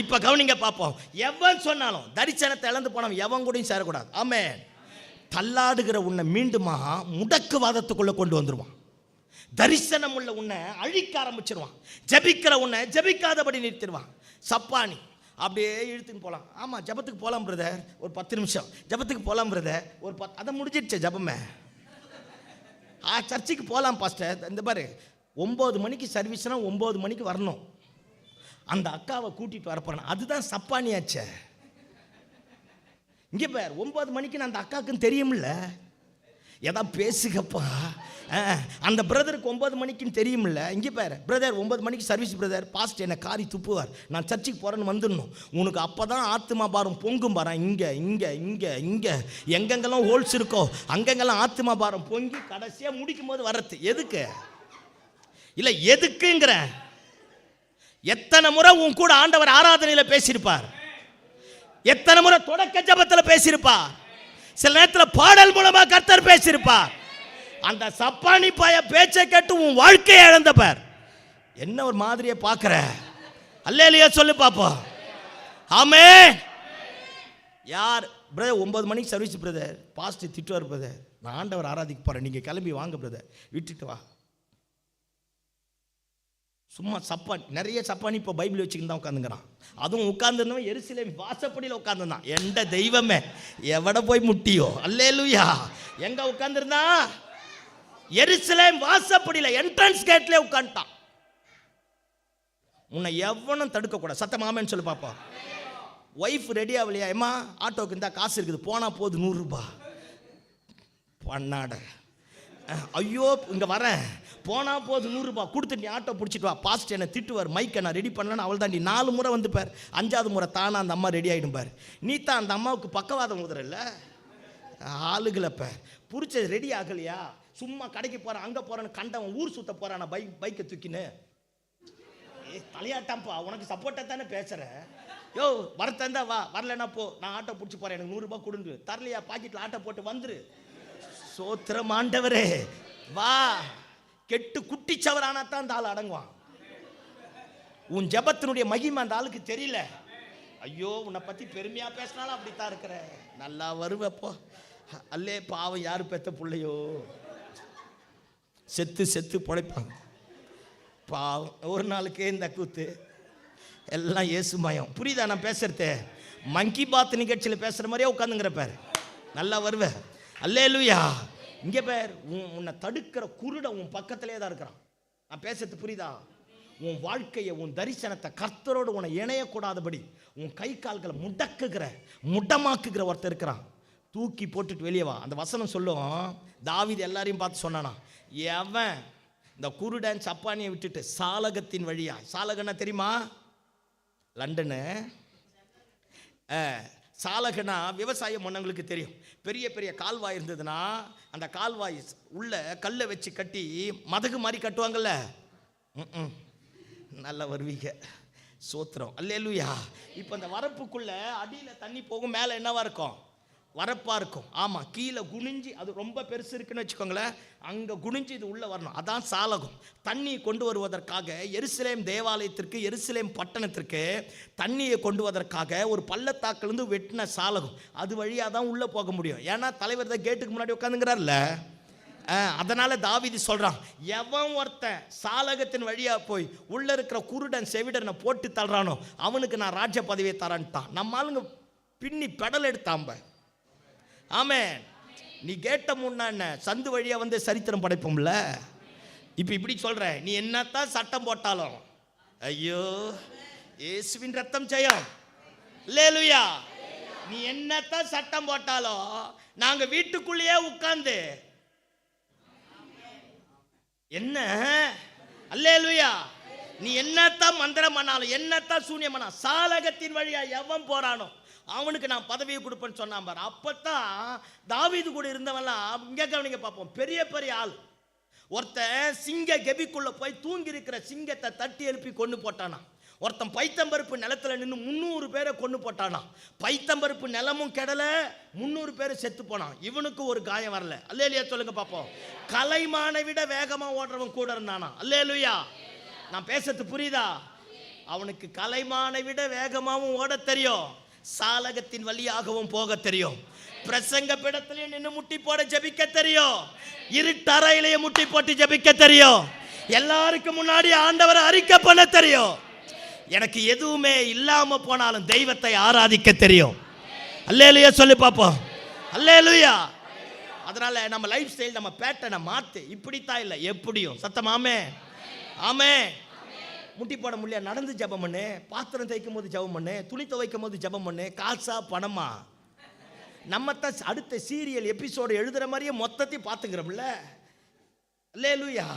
இப்போ கவனிங்க பார்ப்போம். எவன் சொன்னாலும் தரிசனத்தை இழந்து போனவன் எவன் கூடயும் சேரக்கூடாது. ஆமென். தள்ளாடுகிற உன்னை மீண்டுமா முடக்குவாதத்துக்குள்ளே கொண்டு வந்துடுவான். தரிசனம் உள்ள உன்னை அழிக்க ஆரம்பிச்சிருவான். ஜெபிக்கிற உன்னை ஜெபிக்காதபடி நிறுத்திடுவான். சப்பானி அப்படியே இழுத்துன்னு போகலாம். ஆமாம், ஜபத்துக்கு போகலாம் பிரதர், ஒரு 10 நிமிஷம் ஜபத்துக்கு போகலாம் பிரதர், ஒரு 10, அதை முடிஞ்சிடுச்சு ஜபமே. சர்ச்சுக்கு போகலாம் பாஸ்டர், இந்த பாரு 9 மணிக்கு சர்வீஸ்னால் 9 மணிக்கு வரணும். அந்த அக்காவை கூட்டிகிட்டு வரப்போறேன், அதுதான் சப்பானியாச்சே. இங்கே பார், 9 மணிக்கு நான் அந்த அக்காவுக்குன்னு தெரியுமில்ல, எதா பேசுகப்பா. அந்த பிரதருக்கு 9 மணிக்குன்னு தெரியுமில்ல. இங்கே பாரு பிரதர், 9 மணிக்கு சர்வீஸ் பிரதர், பாஸ்ட் என்னை காரி துப்புவார், நான் சர்ச்சுக்கு போகிறேன்னு வந்துடணும். உனக்கு அப்போ தான் ஆத்துமா பாரம் பொங்கும் பாரம். இங்கே இங்கே இங்கே இங்கே எங்கெங்கெல்லாம் ஹோல்ஸ் இருக்கோ அங்கெங்கெல்லாம் ஆத்துமா பாரம் பொங்கி கடைசியாக முடிக்கும் போது வர்றது எதுக்கு இல்லை, எதுக்குங்கிற. எத்தனை முறை உன் கூட ஆண்டவர் ஆராதனையில் பேசியிருப்பார், எத்தனை முறை தொடக்க ஜபத்தில் பேசியிருப்பார், சில நேரத்தில் பாடல் மூலமா கர்த்தர் பேசியிருப்பார். அந்த சப்பானி பாய பேச்சை கேட்டு உன் வாழ்க்கையை இழந்தப்பார். என்ன ஒரு மாதிரியை பார்க்கிற? அல்லேலூயா சொல்லு பாப்போம். ஆமென். யார் பிரதர் 9 மணிக்கு சர்வீஸ் பிரதர், பாஸ்ட் திட்டுவார் பிரதர், நான் ஆண்டவர் ஆராதிக்க போறேன், நீங்க கிளம்பி வாங்க பிரதர், விட்டுட்டு வா. சும்மா சப்பானி, நிறைய சப்பானி இப்போ பைபிள் வச்சுக்கிட்டு தான் உட்காந்துங்கிறான். அதுவும் உட்காந்துருந்தவன் எருசலேம் வாசப்படியில் உட்காந்துருந்தான். எந்த தெய்வமே எவட போய் முட்டியோ. அல்லேலூயா. எங்க உட்காந்துருந்தா? எருசலேம் வாசப்படியில் என்ட்ரன்ஸ் கேட்ல உட்காந்துட்டான். உன்னை எவனும் தடுக்க கூடாது. சத்தமாமேன்னு சொல்லி பாப்பா. ஒய்ஃப் ரெடி ஆகலையா? ஏமா ஆட்டோக்கு இருந்தா காசு இருக்குது, போனா போகுது 100 ரூபாய். பண்ணாட ஐயோ இங்க வரேன், போனா போது 100 ரூபாய் கொடுத்து நீ ஆட்டோ பிடிச்சிட்டு வா. பாஸ்ட் என்னை திட்டுவார், மைக்கை நான் ரெடி பண்ணலன்னு. அவள் தான் நீ 4 முறை வந்து பார், 5ஆவது முறை தானா அந்த அம்மா ரெடி ஆகிடும் பார். நீ தான் அந்த அம்மாவுக்கு பக்கவாதம் உதறல. ஆளுகளை பார், புரிச்ச ரெடி ஆகலையா? சும்மா கடைக்கு போகிறேன் அங்கே போகிறேன்னு கண்டவன் ஊர் சுத்த போகிறான். நான் பைக்கை தூக்கின்னு தலையாட்டாம்ப்பா, உனக்கு சப்போர்ட்டாக தானே பேசுகிறேன். யோ வரத்தந்தா வா, வரலன்னா போ, நான் ஆட்டோ பிடிச்சி போகிறேன், எனக்கு 100 ரூபாய் கொடுங்க. தரலையா பாக்கெட்டில் ஆட்டோ போட்டு வந்துரு. சோத்திரம் ஆண்டவரே, வா. கெட்டு குட்டிச்சவரானா தான் அந்த ஆள் அடங்குவான். உன் ஜபத்தினுடைய மகிமை அந்த ஆளுக்கு தெரியல. ஐயோ உன்னை பற்றி பெருமையாக பேசினாலும் அப்படித்தான் இருக்கிற, நல்லா வருவப்போ. அல்லே பாவம், யாரு பெத்த பிள்ளையோ செத்து செத்து பிழைப்பாங்க பாவம். ஒரு நாளுக்கே இந்த கூத்து எல்லாம் ஏசுமயம். புரியுதா நான் பேசுறது? மங்கி பாத் நிகழ்ச்சியில் பேசுகிற மாதிரியே உட்காந்துங்கிற பேர், நல்லா வருவேன். அல்லேலூயா. இங்கே பேர், உன்னை தடுக்கிற குருட உன் பக்கத்திலே தான் இருக்கிறான். நான் பேசுறது புரியுதா? உன் வாழ்க்கையை, உன் தரிசனத்தை கர்த்தரோடு உன்னை இணையக்கூடாதபடி உன் கை கால்களை முடமாக்குகிற ஒருத்தர் இருக்கிறான். தூக்கி போட்டுட்டு வெளியே வா. அந்த வசனம் சொல்லும், தாவீது எல்லாரையும் பார்த்து சொன்னானா, எவன் இந்த குருடன் சப்பானியை விட்டுட்டு சாலகத்தின் வழியா, சாலகன்னா தெரியுமா? லண்டனு. சாலகனா விவசாயம் பண்ணவங்களுக்கு தெரியும். பெரிய பெரிய கால்வாய் இருந்ததுன்னா அந்த கால்வாய் உள்ள கல்லை வச்சு கட்டி மதகு மாதிரி கட்டுவாங்கல்ல. நல்லா வருவீங்க, சோத்திரம். அல்லேலூயா. இப்போ அந்த வரப்புக்குள்ள அடியில் தண்ணி போகும், மேலே என்னவா இருக்கும்? வரப்பா இருக்கும். ஆமாம், கீழே குனிஞ்சி, அது ரொம்ப பெருசு இருக்குன்னு வச்சுக்கோங்களேன், அங்கே குனிஞ்சி இது உள்ளே வரணும். அதான் சாலகம். தண்ணி கொண்டு வருவதற்காக எருசலேம் தேவாலயத்திற்கு, எருசலேம் பட்டணத்திற்கு தண்ணியை கொண்டு வருவதற்காக ஒரு பள்ளத்தாக்கிலிருந்து வெட்டின சாலகம். அது வழியாக தான் உள்ளே போக முடியும். ஏன்னா தலைவர் தான் கேட்டுக்கு முன்னாடி உட்காந்துங்கிறார்ல. அதனால தாவீது சொல்றான், எவன் ஒருத்தன் சாலகத்தின் வழியா போய் உள்ள இருக்கிற குருடன் செவிடனை போட்டு தள்ளுறானோ அவனுக்கு நான் ராஜ்ய பதவியை தரான்ட்டான். நம்ம ஆளுங்க பின்னி பெடல் எடுத்தாம்ப. ஆமென். நீ கேட்ட முன்ன சந்து வழியா வந்து சரித்திரம் படைப்போம்ல. இப்ப இப்படி சொல்ற, நீ என்னத்தான் சட்டம் போட்டாலும், ஐயோ இயேசுவின் ரத்தம் ஜெயம். அல்லேலூயா. நீ என்னத்தான் சட்டம் போட்டாலும் நாங்க வீட்டுக்குள்ளேயே உட்கார்ந்து என்ன, அல்லேலூயா, நீ என்னத்தான் மந்திரம் பண்ணாலும், என்னத்தான் சூன்யம் பண்ணாலும், சாலகத்தின் வழியா எவன் போறானோ அவனுக்கு நான் பதவியை கொடுப்பேன்னு சொன்னான் பாரு. அப்பத்தான் தாவீது கூட இருந்தவன்லாம் இங்கே கவனிங்க பார்ப்போம். பெரிய பெரிய ஆள் ஒருத்தன் சிங்க கெபிக்குள்ள போய் தூங்கி இருக்கிற சிங்கத்தை தட்டி எழுப்பி கொண்டு போட்டானா. ஒருத்தன் பைத்தம்பருப்பு நிலத்துல நின்று 300 பேரை கொண்டு போட்டானா. பைத்தம்பருப்பு நிலமும் கெடல, 300 பேர் செத்து போனான். இவனுக்கு ஒரு காயம் வரல. அல்லேலூயா சொல்லுங்க பார்ப்போம். கலைமானை விட வேகமா ஓடுறவன் கூட இருந்தானா. அல்லேலூயா. நான் பேசுறது புரியுதா? அவனுக்கு கலைமானை விட வேகமாகவும் ஓட தெரியும், சாலகத்தின் வழியாகவும் போக தெரியும். பிரசங்க பீடத்திலே நின்று முட்டி போட ஜெபிக்க தெரியும். இருட்டறையிலேயே முட்டி போட்டு ஜெபிக்க தெரியும். எல்லாருக்கும் முன்னாடி ஆண்டவரை அறிக்கை பண்ண தெரியும். எனக்கு எதுவுமே இல்லாம போனாலும் தெய்வத்தை ஆராதிக்க தெரியும். அல்லேலூயா சொல்லி பார்ப்போம். அல்லேலூயா. அதனால நம்ம லைஃப் ஸ்டைல், நம்ம பேட்டர்னை மாத்து. இப்படித்தான் இல்லை, எப்படியும். சத்தமாமே ஆமே. முட்டி போட முடியல, நடந்து ஜெபம் பண்ணு. பாத்திரம் தேய்க்கும் போது ஜெபம் பண்ணு. துணி துவைக்கும் போது ஜெபம் பண்ணு. காசா பணமா? நம்ம தான் அடுத்த சீரியல் எபிசோடு எழுதுற மாதிரியே மொத்தத்தையும் பார்த்துக்கிறோம்ல. அல்லேலூயா.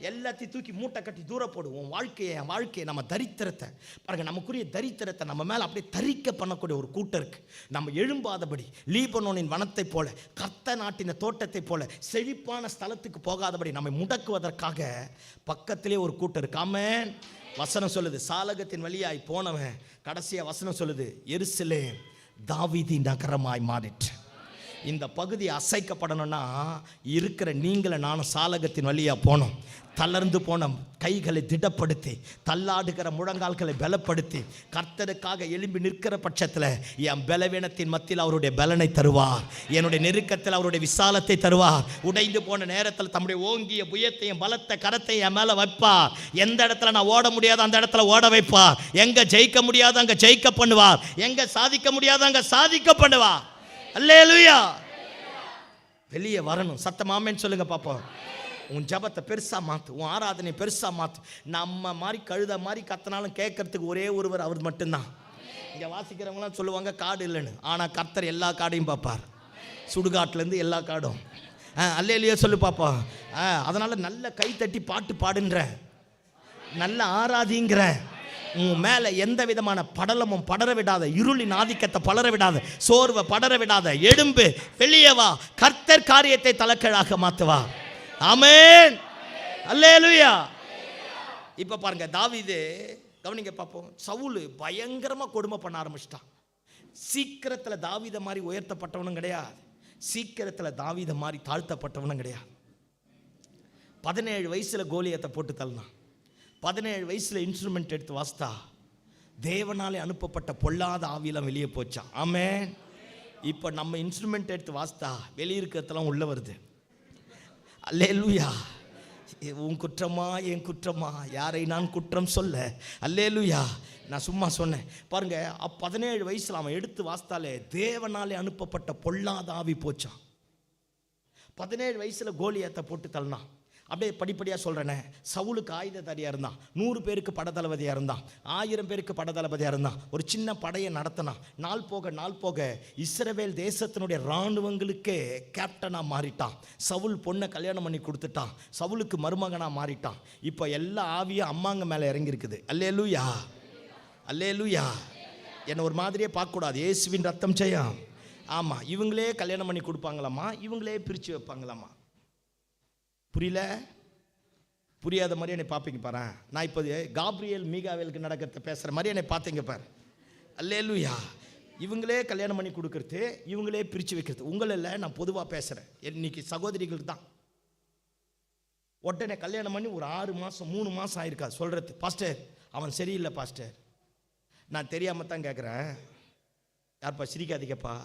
எல்லாத்தையும் தூக்கி மூட்டை கட்டி தூர போடுவோம். என் வாழ்க்கையை நம்ம தரித்திரத்தை பாருங்க, நமக்குரிய தரித்திரத்தை நம்ம மேலே அப்படியே தரிக்க பண்ணக்கூடிய ஒரு கூட்டம் இருக்கு. நம்ம எழும்பாதபடி, லீபனோனின் வனத்தை போல, கர்த்த நாட்டின தோட்டத்தை போல செழிப்பான ஸ்தலத்துக்கு போகாதபடி நம்மை முடக்குவதற்காக பக்கத்திலே ஒரு கூட்டம் இருக்கு. ஆமென். வசனம் சொல்லுது, சாலகத்தின் வழியாய் போனவன் கடைசியா வசனம் சொல்லுது, எருசலேம் தாவீதின் நகரமாய் மாறிற்று. இந்த பகுதி அசைக்கப்படணும்னா இருக்கிற நீங்கள நானும் சாலகத்தின் வழியா போனோம். தளர்ந்து போன கைகளை திடப்படுத்தி, தள்ளாடுகிற முழங்கால்களை பலப்படுத்தி, கர்த்தருக்காக எழும்பி நிற்கிற பட்சத்தில் என் பலவீனத்தின் மத்தியில் அவருடைய பலனை தருவார். என்னுடைய நெருக்கத்தில் அவருடைய விசாலத்தை தருவார். உடைந்து போன நேரத்தில் தம்முடைய ஓங்கிய புயத்தையும் பலத்த கரத்தையும் என் மேலே வைப்பார். எந்த இடத்துல நான் ஓட முடியாத அந்த இடத்துல ஓட வைப்பார். எங்க ஜெயிக்க முடியாத அங்கே ஜெயிக்க பண்ணுவார். எங்க சாதிக்க முடியாத அங்கே சாதிக்க பண்ணுவார். அல்லேலூயா. வெளியே வரணும். சத்தமாமேன்னு சொல்லுங்க பாப்போம். உன் ஜபத்தை பெருசா மாத்து, உன் ஆராதனை பெருசா மாத்து. நம்ம மாதிரி கழுத மாதிரி கத்தினாலும் கேட்கறதுக்கு ஒரே ஒருவர் அவர் மட்டும்தான். இங்க வாசிக்கிறவங்களாம் சொல்லுவாங்க காடு இல்லைன்னு. ஆனா கர்த்தர் எல்லா காடையும் பார்ப்பார். சுடுகாட்டுலேருந்து எல்லா காடும். அல்லேலூயா சொல்லு பாப்போம். அதனால நல்ல கை தட்டி பாட்டு பாடுன்ற, நல்ல ஆராதிங்கிற, உன் மேலே எந்த விதமான படலமும் படர விடாத, இருளின் ஆதிக்கத்தை படர விடாத, சோர்வை படர விடாத, எழும்பு வெளியே வா. கர்த்தர் காரியத்தை தலைக்கீழாக மாத்துவா. ஆமென். அல்லேலூயா. இப்ப பாருங்க, தாவீது கவனிங்க பார்ப்போம். சவுல் பயங்கரமா கொடுமை பண்ண ஆரம்பிச்சிட்டான். சீக்கிரத்துல தாவீத மாதிரி உயர்த்தப்பட்டவனும் கிடையாது, சீக்கிரத்துல தாவீத மாதிரி தாழ்த்தப்பட்டவனும் கிடையாது. 17 வயசுல கோலியத்தை போட்டு தள்ளினான். 17 வயசுல இன்ஸ்ட்ருமெண்ட் எடுத்து வாசித்தா தேவனாலே அனுப்பப்பட்ட பொல்லாத ஆவியெல்லாம் வெளியே போச்சான். ஆமென். இப்போ நம்ம இன்ஸ்ட்ருமெண்ட் எடுத்து வாசித்தா வெளியிருக்கிறதெல்லாம் உள்ள வருது. அல்லேலூயா. உன் குற்றமா என் குற்றமா, யாரை நான் குற்றம் சொல்ல. அல்லேலூயா. நான் சும்மா சொன்னேன் பாருங்க. 17 வயசுல அவன் எடுத்து வாசித்தாலே தேவனாலே அனுப்பப்பட்ட பொல்லாத ஆவி போச்சான். 17 வயசுல கோலியத்தை போட்டு தள்ளினான். அப்படியே படிப்படியாக சொல்கிறேனே. சவுலுக்கு ஆயுததாரியாக இருந்தான், 100 பேருக்கு படத்தளபதியாக இருந்தான், 1000 பேருக்கு படத்தளபதியாக இருந்தான். ஒரு சின்ன படையை நடத்தினான். நாள் போக இஸ்ரவேல் தேசத்தினுடைய இராணுவங்களுக்கே கேப்டனாக மாறிட்டான். சவுல் பொண்ணை கல்யாணம் பண்ணி கொடுத்துட்டான். சவுலுக்கு மருமகனாக மாறிட்டான். இப்போ எல்லா ஆவியும் அம்மாங்க மேலே இறங்கியிருக்குது. அல்லேலூயா. அல்லேலூயா. என்னை ஒரு மாதிரியே பார்க்கக்கூடாது. இயேசுவின் ரத்தம் செய்யும். ஆமாம், இவங்களே கல்யாணம் பண்ணி கொடுப்பாங்களாம்மா, இவங்களே பிரித்து வைப்பாங்களாம்மா. புரியாத மாதிரி என்னை பார்ப்பீங்க பாரு. நான் இப்போ காப்ரியேல் மீகாவேலுக்கு நடக்கிறத பேசுகிற மாதிரி என்னை பார்த்தீங்க பாரு. அல்லேலூயா. இவங்களே கல்யாணம் பண்ணி கொடுக்கறது, இவங்களே பிரித்து வைக்கிறது. உங்களில் நான் பொதுவாக பேசுகிறேன். இன்னைக்கு சகோதரிகளுக்கு தான். உடனே கல்யாணம் பண்ணி ஒரு 6 மாதம் 3 மாதம் ஆயிருக்கா சொல்கிறது, பாஸ்டர் அவன் சரியில்லை பாஸ்டர். நான் தெரியாமல் தான் கேட்குறேன். யார்ப்பா சிரிக்காதீங்கப்பா,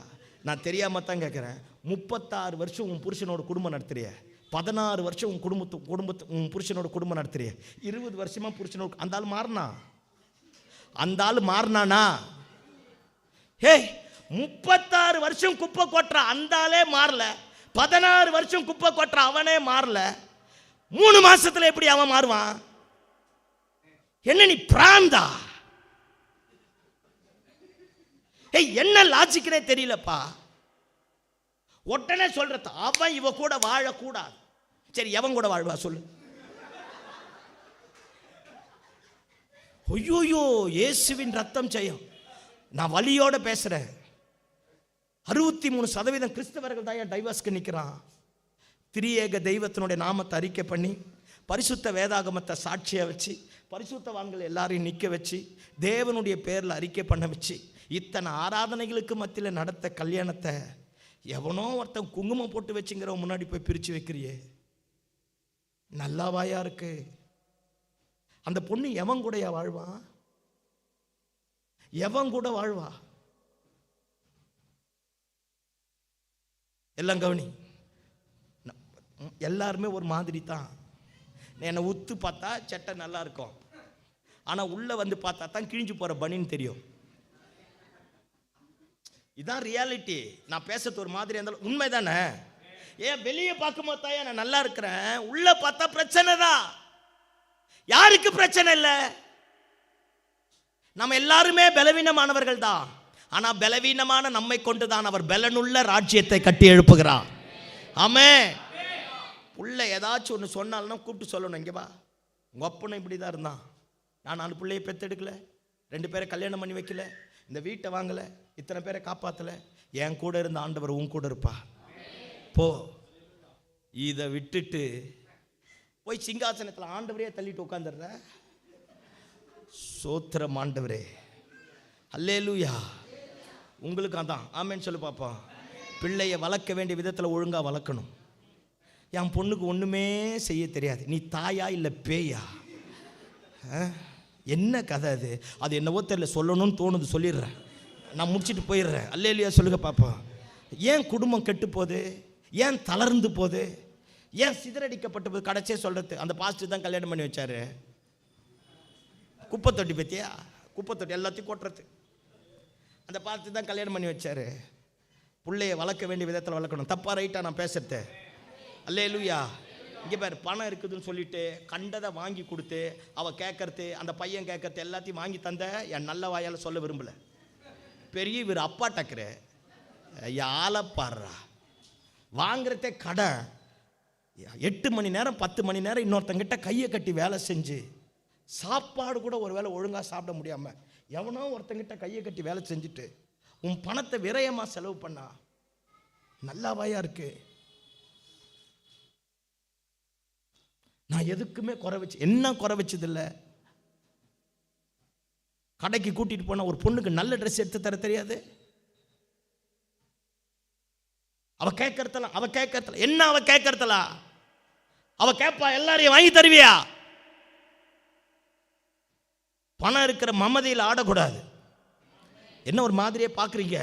நான் தெரியாமல் தான் கேட்குறேன். 36 வருஷம் உன் புருஷனோட குடும்பம் நடத்துறிய, 16 வருஷம் உன் புருஷனோட குடும்பம் நடத்துறிய, 20 வருஷமா புருஷனோட அந்த ஆள் மாறினா, அந்த ஆள் மாறினானா? ஹே, 36 வருஷம் குப்பை கொட்டுற அந்த ஆளே மாறல, 16 வருஷம் குப்பை கொட்டுற அவனே மாறல, 3 மாசத்துல எப்படி அவன் மாறுவான்? என்ன நீ பிராந்தா? என்ன லாஜிக்கனே தெரியலப்பா. உடனே சொல்றது அவன் இவ கூட வாழக்கூடாது. சரி, எவன் கூட வாழ்வா சொல்லு? ஐயோயோ, இயேசுவின் ரத்தம் செய்யும். நான் வலியோட பேசுறேன். 63% கிறிஸ்தவர்கள் தான் டைவர்ஸ்க்கு நிற்கிறான். திரியேக தெய்வத்தினுடைய நாமத்தை அறிக்கை பண்ணி, பரிசுத்த வேதாகமத்தை சாட்சியை வச்சு, பரிசுத்தவான்கள் எல்லாரையும் நிற்க வச்சு, தேவனுடைய பேரில் அறிக்கை பண்ண வச்சு, இத்தனை ஆராதனைகளுக்கு மத்தியில் நடத்த கல்யாணத்தை எவனோ ஒருத்தன் குங்குமம் போட்டு வச்சுங்கிறவன் முன்னாடி போய் பிரித்து வைக்கிறியே, நல்லாவாயா இருக்கு? அந்த பொண்ணு எவன் கூடயா வாழ்வா? எவன் கூட வாழ்வா? எல்லாம் கவனி. எல்லாருமே ஒரு மாதிரி தான். என்னை உத்து பார்த்தா சட்டை நல்லா இருக்கும், ஆனால் உள்ளே வந்து பார்த்தா தான் கிழிஞ்சு போகிற பனின்னு தெரியும். இதுதான் ரியாலிட்டி. நான் பேசுறது ஒரு மாதிரி இருந்தாலும் உண்மை தானே. ஏன் வெளியே பார்க்கும்போது தான் நான் நல்லா இருக்கிறேன், உள்ளே பார்த்தா பிரச்சனை தான். யாருக்கு பிரச்சனை இல்லை? நம்ம எல்லாருமே பலவீனமானவர்கள் தான். ஆனால் பலவீனமான நம்மை கொண்டு தான் அவர் பலனுள்ள ராஜ்யத்தை கட்டி எழுப்புகிறார். ஆமென். புள்ள ஏதாச்சும் ஒன்று சொன்னாலும் கூப்பிட்டு சொல்லணும், இங்கே வா, உங்கள் அப்பனும் இப்படி தான் இருந்தான், நான் 4 பிள்ளையை பெற்றெடுக்கல, 2 பேரை கல்யாணம் பண்ணி வைக்கல, இந்த வீட்டை வாங்கலை, இத்தனை பேரை காப்பாற்றலை, என் கூட இருந்த ஆண்டவர் உன் கூட இருப்பா. போ, இதை விட்டுட்டு போய் சிங்காசனத்தில் ஆண்டவரே தள்ளிட்டு உட்காந்துடுற. சோத்திரம் ஆண்டவரே, அல்லேலூயா. உங்களுக்கு அதான் ஆமேன்னு சொல்லி பார்ப்போம். பிள்ளையை வளர்க்க வேண்டிய விதத்தில் ஒழுங்காக வளர்க்கணும். என் பொண்ணுக்கு ஒன்றுமே செய்ய தெரியாது, நீ தாயா இல்லை பேயா? என்ன கதை அது? அது என்னவோ தெரியல, சொல்லணும்னு தோணுது, சொல்லிடுறேன், நான் முடிச்சுட்டு போயிடுறேன். அல்லேலூயா சொல்லுங்க பார்ப்போம். ஏன் குடும்பம் கெட்டு போகுது? ஏன் தளர்ந்து போகுது? ஏன் சிதறடிக்கப்பட்டு போகுது? கடைசியே சொல்கிறது, அந்த பாஸ்டர் தான் கல்யாணம் பண்ணி வச்சாரு. குப்பை தொட்டி பற்றியா? குப்பை தொட்டி எல்லாத்தையும் கொட்டுறது. அந்த பாஸ்டர் தான் கல்யாணம் பண்ணி வச்சாரு. பிள்ளையை வளர்க்க வேண்டிய விதத்தில் வளர்க்கணும். தப்பா ரைட்டா நான் பேசுறது? அல்லேலூயா. இங்கே பேர் பணம் இருக்குதுன்னு சொல்லிட்டு கண்டதை வாங்கி கொடுத்து அவள் கேட்கறது, அந்த பையன் கேட்கறது எல்லாத்தையும் வாங்கி தந்த என் நல்ல வாயால் சொல்ல விரும்பலை. பெரிய இவர் அப்பா டக்குற ஆளை பாடுறா, வாங்குறதே கடை. 8 மணி நேரம் 10 மணி நேரம் இன்னொருத்தங்கிட்ட கையை கட்டி வேலை செஞ்சு சாப்பாடு கூட ஒரு வேளை ஒழுங்காக சாப்பிட முடியாமல் எவனோ ஒருத்தங்கிட்ட கையை கட்டி வேலை செஞ்சுட்டு உன் பணத்தை விரயமாக செலவு பண்ணா நல்லாவாயா இருக்கு? நான் எதுக்குமே குறை வச்சு என்ன குறை வச்சதில்லை. கடைக்கு கூட்டிட்டு போன ஒரு பொண்ணுக்கு நல்ல ட்ரெஸ் எடுத்து தர தெரியாது. அவ கேட்கறதுல என்ன? அவ கேட்கறதுல அவ கேட்பா, எல்லாரையும் வாங்கி தருவியா? பணம் இருக்கிற மமதையில் ஆடக்கூடாது. என்ன ஒரு மாதிரியே பார்க்குறீங்க?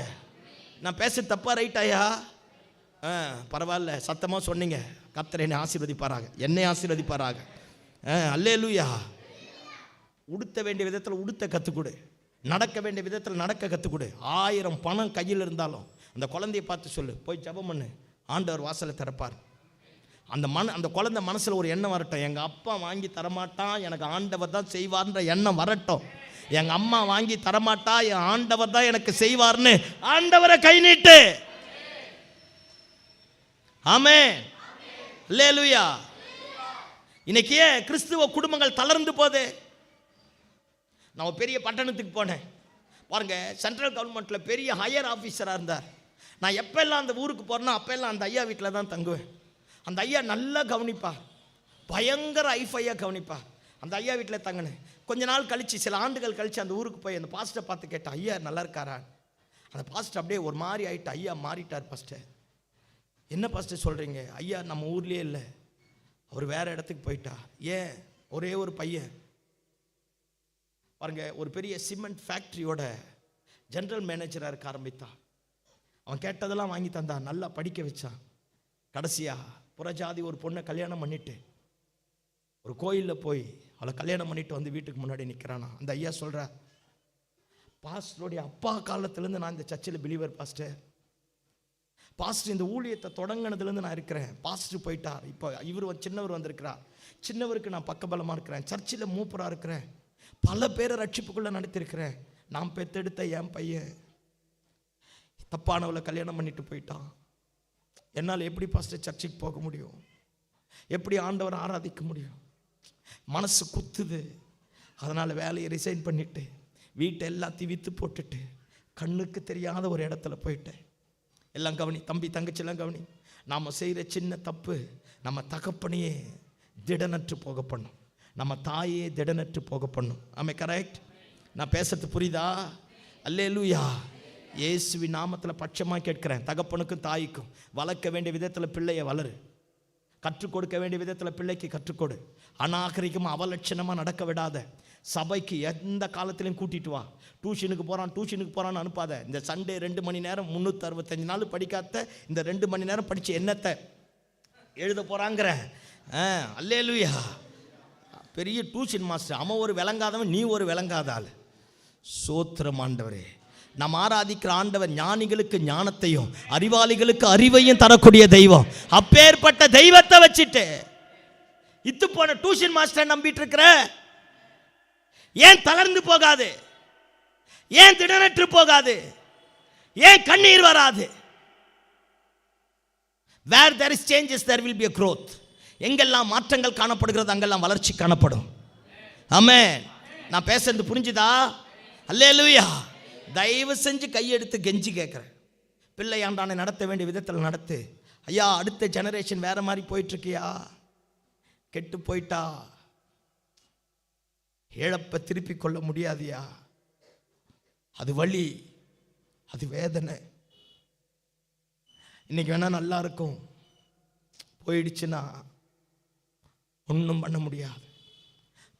நான் பேச தப்பா ரைட்டாயா? பரவாயில்ல, சத்தமாக சொன்னீங்க. கர்த்தர் என்னை ஆசீர்வதிப்பாராக, என்னை ஆசீர்வதிப்பாராக. அல்லேலூயா. உடுத்த வேண்டிய விதத்தில் உடுத்த கற்றுக்கொடு, நடக்க வேண்டிய விதத்தில் நடக்க கற்றுக்கொடு. 1000 பணம் கையில் இருந்தாலும் அந்த குழந்தையை பார்த்து சொல்லு, போய் ஜெபம் பண்ணு, ஆண்டவர் வாசலை திறப்பார். அந்த குழந்தை மனசில் ஒரு எண்ணம் வரட்டும், எங்கள் அப்பா வாங்கி தரமாட்டான், எனக்கு ஆண்டவர் தான் செய்வார்ன்ற எண்ணம் வரட்டும். எங்கள் அம்மா வாங்கி தரமாட்டா, என் ஆண்டவர் தான் எனக்கு செய்வார்னு ஆண்டவரை கை நீட்டு. ஆமென். அல்லேலூயா. இன்னைக்கு ஏன் கிறிஸ்துவ குடும்பங்கள் தளர்ந்து போதே? நான் ஒரு பெரிய பட்டணத்துக்கு போனேன் பாருங்க. சென்ட்ரல் கவர்மெண்ட்டில் பெரிய ஹையர் ஆஃபீஸராக இருந்தார். நான் எப்பெல்லாம் அந்த ஊருக்கு போகிறேன்னா அப்பெல்லாம் அந்த ஐயா வீட்டில் தான் தங்குவேன். அந்த ஐயா நல்லா கவனிப்பா, பயங்கர ஐஃபையாக கவனிப்பா. அந்த ஐயா வீட்டில் தங்கினேன். கொஞ்ச நாள் கழித்து, சில ஆண்டுகள் கழித்து அந்த ஊருக்கு போய் அந்த பாஸ்டரை பார்த்து கேட்டேன், ஐயா நல்லா இருக்காரா? அந்த பாஸ்டர் அப்படியே ஒரு மாதிரி ஆகிட்டு, ஐயா மாறிட்டார் பாஸ்டர். என்ன பாஸ்டர் சொல்கிறீங்க? ஐயா நம்ம ஊர்லேயே இல்லை, அவர் வேறு இடத்துக்கு போயிட்டா. ஏன்? ஒரே ஒரு பையன் பாருங்க, ஒரு பெரிய சிமெண்ட் ஃபேக்ட்ரியோட ஜென்ரல் மேனேஜராக இருக்க ஆரம்பித்தான். அவன் கேட்டதெல்லாம் வாங்கி தந்தான், நல்லா படிக்க வச்சான். கடைசியா புறஜாதி ஒரு பொண்ணை கல்யாணம் பண்ணிட்டு ஒரு கோயிலில் போய் அவளை கல்யாணம் பண்ணிட்டு வந்து வீட்டுக்கு முன்னாடி நிற்கிறானா. அந்த ஐயா சொல்கிற, பாஸ்டருடைய அப்பா காலத்துலேருந்து நான் இந்த சர்ச்சில் பிலீவர் பாஸ்டர். பாஸ்டர் இந்த ஊழியத்தை தொடங்கினதுலேருந்து நான் இருக்கிறேன். பாஸ்டர் போயிட்டார், இப்போ இவர் சின்னவர் வந்திருக்கிறார். சின்னவருக்கு நான் பக்கபலமாக இருக்கிறேன், சர்ச்சில் மூப்பராக இருக்கிறேன், பல பேரை ரட்சிப்புக்குள்ளே நடத்திருக்கிறேன். நான் பெற்றெடுத்த என் பையன் தப்பானவளை கல்யாணம் பண்ணிட்டு போயிட்டான். என்னால் எப்படி பாஸ்டர் சர்ச்சுக்கு போக முடியும்? எப்படி ஆண்டவரை ஆராதிக்க முடியும்? மனசு குத்துது. அதனால் வேலையை ரிசைன் பண்ணிவிட்டு வீட்டை எல்லாத்தையும் விற்று போட்டுட்டு கண்ணுக்கு தெரியாத ஒரு இடத்துல போயிட்டேன். எல்லாம் கவனி தம்பி, தங்கச்சிலாம் கவனி. நாம் செய்கிற சின்ன தப்பு நம்ம தகப்பனையே திடனற்று போக பண்ணும், நம்ம தாயே திடனற்று போக பண்ணும். ஆமே, கரெக்ட்? நான் பேசுறது புரியுதா? அல்லேலூயா. இயேசுவின் நாமத்தில் பட்சமாக கேட்கிறேன், தகப்பனுக்கும் தாய்க்கும் வளர்க்க வேண்டிய விதத்தில் பிள்ளையை வளரு, கற்றுக் கொடுக்க வேண்டிய விதத்தில் பிள்ளைக்கு கற்றுக்கொடு. அநாகரிகமாக அவலட்சணமாக நடக்க விடாத. சபைக்கு எந்த காலத்திலையும் கூட்டிகிட்டு வா. டியூஷனுக்கு போகிறான்னு அனுப்பாத. இந்த சண்டே 2 மணி நேரம் 365 நாள் படிக்காத இந்த 2 மணி நேரம் படித்து என்னத்தை எழுத போகிறாங்கிற. அல்லேலூயா. பெரிய டியூஷன் மாஸ்டர். அவன் ஒரு விளங்காதவன், நீ ஒரு விளங்காத ஆள். சோத்திரம் ஆண்டவரே. நாம் ஆராதிக்கிற ஆண்டவர் ஞானிகளுக்கு ஞானத்தையும் அறிவாளிகளுக்கு அறிவையும் தரக்கூடிய தெய்வம். அப்பேற்பட்ட தெய்வத்தை வச்சுட்டு இத்து போன டியூஷன் மாஸ்டர் நம்பிட்டு இருக்கிற. ஏன் தளர்ந்து போகாது? ஏன் திடனற்று போகாது? ஏன் கண்ணீர் வராது? Where there is changes there will be a growth. எங்கெல்லாம் மாற்றங்கள் காணப்படுகிறது அங்கெல்லாம் வளர்ச்சி காணப்படும். ஆமென். நான் பேசுறது புரிஞ்சுதா? அல்லேலூயா. தயவு செஞ்சு கையெடுத்து கெஞ்சி கேட்குறேன். பிள்ளை ஆண்டானை நடத்த வேண்டிய விதத்தில் நடத்து. ஐயா, அடுத்த ஜெனரேஷன் வேற மாதிரி போயிட்டு இருக்கியா? கெட்டு போயிட்டா இழப்பை திருப்பி கொள்ள முடியாதியா? அது வலி, அது வேதனை. இன்னைக்கு வேணா நல்லா இருக்கும், போயிடுச்சுன்னா ஒன்றும் பண்ண முடியாது.